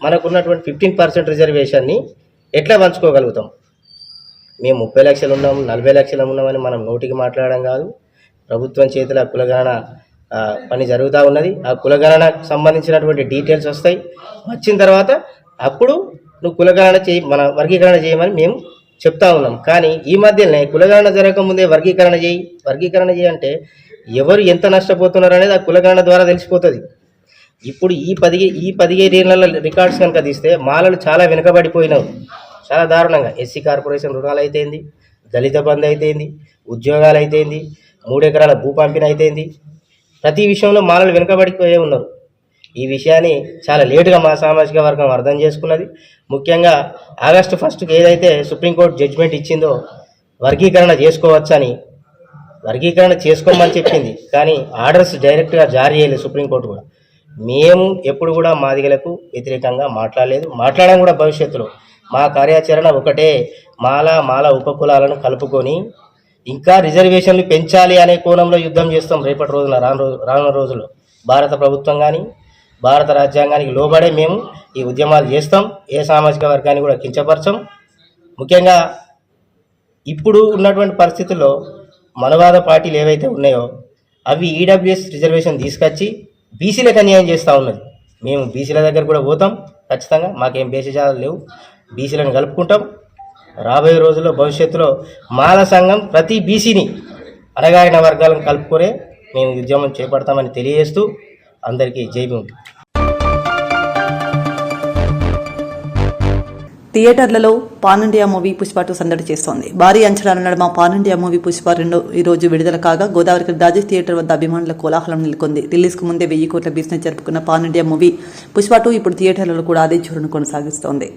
మనకున్నటువంటి 15% రిజర్వేషన్ని ఎట్లా పంచుకోగలుగుతాం? మేము 30 లక్షలు ఉన్నాం, 40 లక్షలు ఉన్నామని మనం నోటికి మాట్లాడడం కాదు. ప్రభుత్వం చేతుల కులగణన పని జరుగుతూ ఉన్నది. ఆ కులగణనకు సంబంధించినటువంటి డీటెయిల్స్ వస్తాయి. వచ్చిన తర్వాత అప్పుడు నువ్వు కులగణన చేయి, మన వర్గీకరణ చేయమని మేము చెప్తా ఉన్నాం. కానీ ఈ మధ్యనే కులగణన జరగకముందే వర్గీకరణ చేయి అంటే ఎవరు ఎంత నష్టపోతున్నారు అనేది ఆ కులగణన ద్వారా తెలిసిపోతుంది. ఇప్పుడు ఈ 15 ఏళ్ళ రికార్డ్స్ కనుక తీస్తే మాలలు చాలా వెనుకబడిపోయినావు, చాలా దారుణంగా. ఎస్సీ కార్పొరేషన్ రుణాలు అయితేంది, దళిత బంధు అయితేంది, ఉద్యోగాలు అయితేంది, 3 ఎకరాల భూ పంపిణీ అయితేంది, ప్రతి విషయంలో మాలలు వెనుకబడిపోయే ఉన్నారు. ఈ విషయాన్ని చాలా లేటుగా మా సామాజిక వర్గం అర్థం చేసుకున్నది. ముఖ్యంగా ఆగస్టు 1కి ఏదైతే సుప్రీంకోర్టు జడ్జిమెంట్ ఇచ్చిందో వర్గీకరణ చేసుకోవచ్చని, వర్గీకరణ చేసుకోమని చెప్పింది. కానీ ఆర్డర్స్ డైరెక్ట్గా జారీ చేయలేదు సుప్రీంకోర్టు కూడా. మేము ఎప్పుడు కూడా మాదిగలకు వ్యతిరేకంగా మాట్లాడలేదు, మాట్లాడడం కూడా భవిష్యత్తులో. మా కార్యాచరణ ఒకటే, మాల ఉపకులాలను కలుపుకొని ఇంకా రిజర్వేషన్లు పెంచాలి అనే కోణంలో యుద్ధం చేస్తాం. రేపటి రోజున రానున్న రోజుల్లో భారత ప్రభుత్వం కానీ భారత రాజ్యాంగానికి లోబడే మేము ఈ ఉద్యమాలు చేస్తాం. ఏ సామాజిక వర్గాన్ని కూడా కించపరచం. ముఖ్యంగా ఇప్పుడు ఉన్నటువంటి పరిస్థితుల్లో మనవాద పార్టీలు ఏవైతే ఉన్నాయో అవి ఈడబ్ల్యూఎస్ రిజర్వేషన్ తీసుకొచ్చి బీసీలకు అన్యాయం చేస్తూ ఉన్నది. మేము బీసీల దగ్గర కూడా పోతాం ఖచ్చితంగా. మాకేం భేషజాలు లేవు, బీసీలను కలుపుకుంటాం. రాబోయే రోజుల్లో భవిష్యత్తులో మాల సంఘం ప్రతి బీసీని, అణగారిన వర్గాలను కలుపుకొనే మేము ఉద్యమం చేపడతామని తెలియజేస్తూ అందరికీ జై భీమ్. థియేటర్లలో పాన్ ఇండియా మూవీ పుష్ప 2 సందడి చేస్తోంది. భారీ అంచనాల నడుమ పాన్ ఇండియా మూవీ పుష్ప 2 ఈ రోజు విడుదల కాగా గోదావరి రాజేష్ థియేటర్ వద్ద అభిమానుల కోలాహలం నెలకొంది. రిలీజ్కు ముందే 1000 కోట్ల బిజినెస్ జరుపుకున్న పాన్ ఇండియా మూవీ పుష్ప 2 ఇప్పుడు థియేటర్లలో కూడా అదే జోరును కొనసాగిస్తోంది.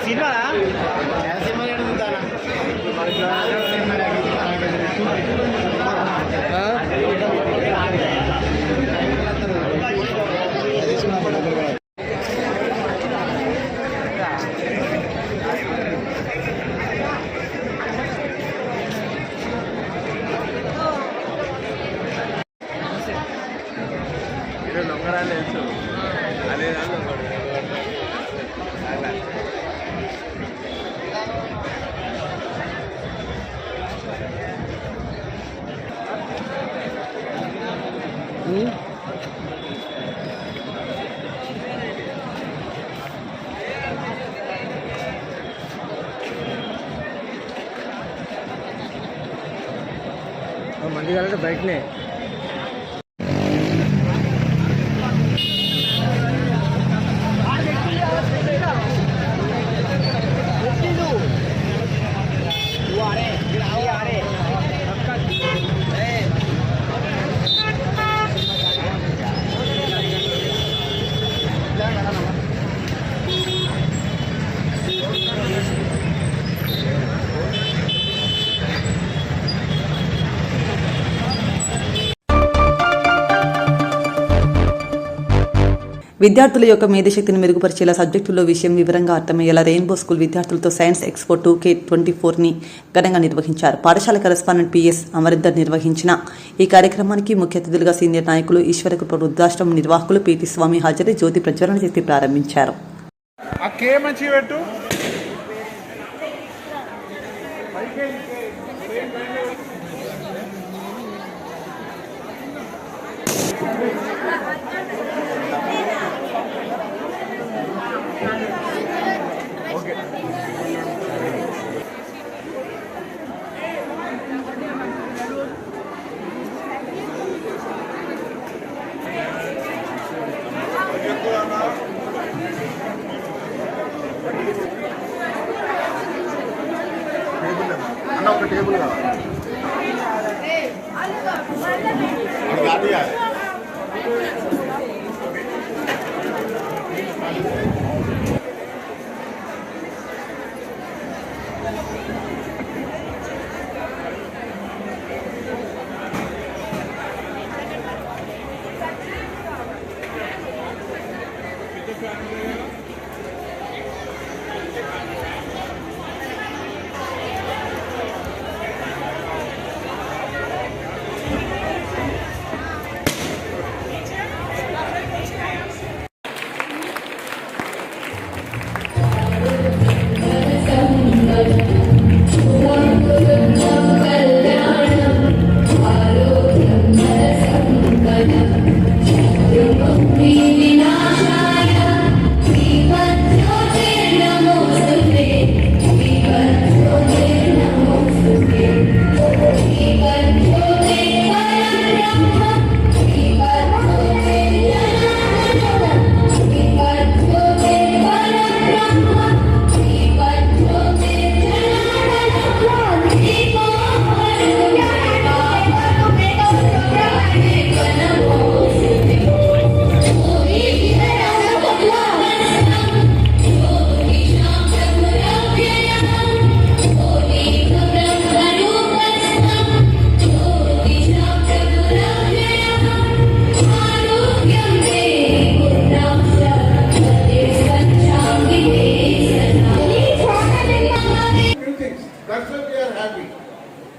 సినిమా మంది కాలంటే బయటనే విద్యార్థుల యొక్క మేధశక్తిని మెరుగుపరిచేలా సబ్జెక్టుల్లో విషయం వివరంగా అర్థమయ్యేలా రెయిన్బో స్కూల్ విద్యార్థులతో సైన్స్ ఎక్స్పో 2K24ని ఘనంగా నిర్వహించారు. పాఠశాల కరెస్పాండెంట్ PS అమరిద్దర్ నిర్వహించిన ఈ కార్యక్రమానికి ముఖ్య అతిథులుగా సీనియర్ నాయకులు ఈశ్వరకృప వృద్ధాశ్రమం నిర్వాహకులు PT స్వామి హాజరై జ్యోతి ప్రజ్వలన చేసి ప్రారంభించారు.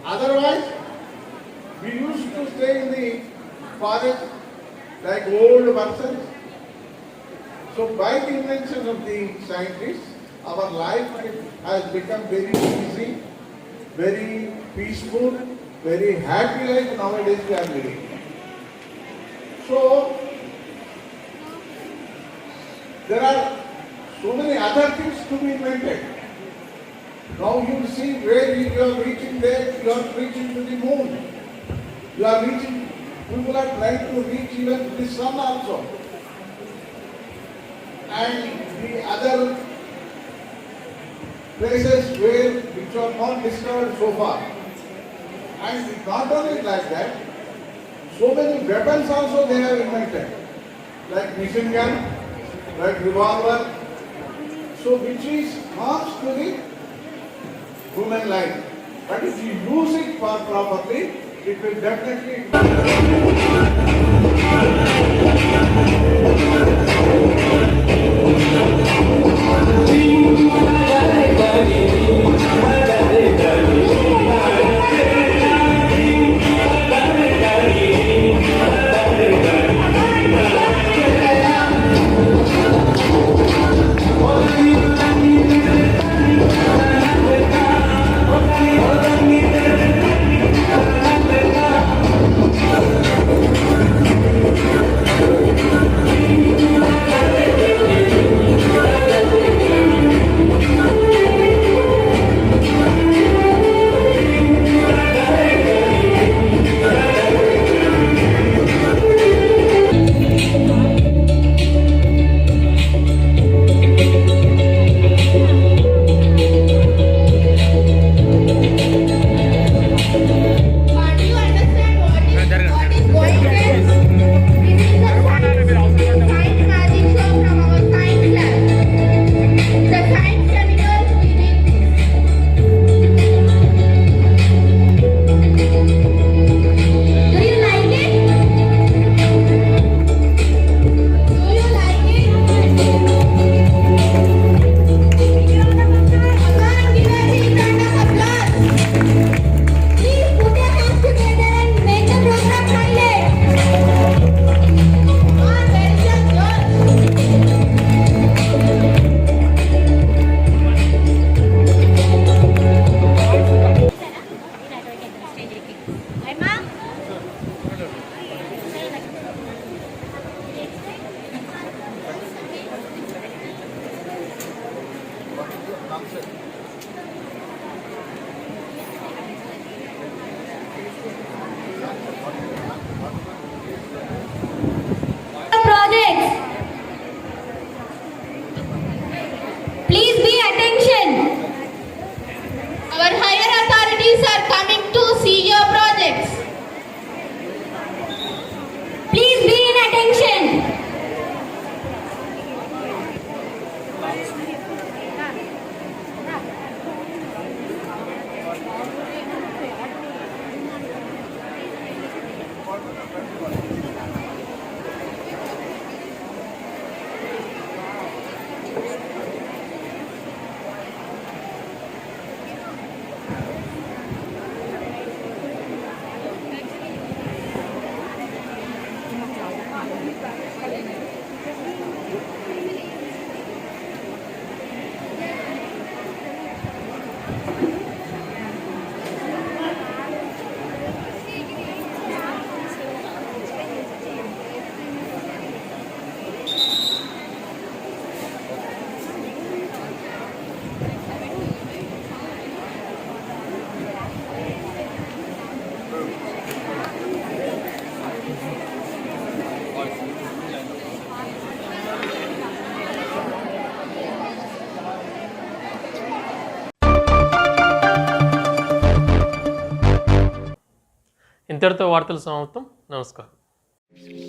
Otherwise, we used to stay in the forest like old persons. So by the invention of the scientists, our life has become very easy, very peaceful, very happy life nowadays we are living. So there are so many other things to be invented. Now you see where you are reaching there, you are reaching to the moon. You are reaching, people are trying to reach even the sun also. And the other places which are not discovered so far. And not only like that, so many weapons also they have invented. Like machine gun, like revolver. So which is harms to the human life. But if you use it for properly, it will definitely. ఇంతటితో వార్తలు సమాప్తం. నమస్కారం.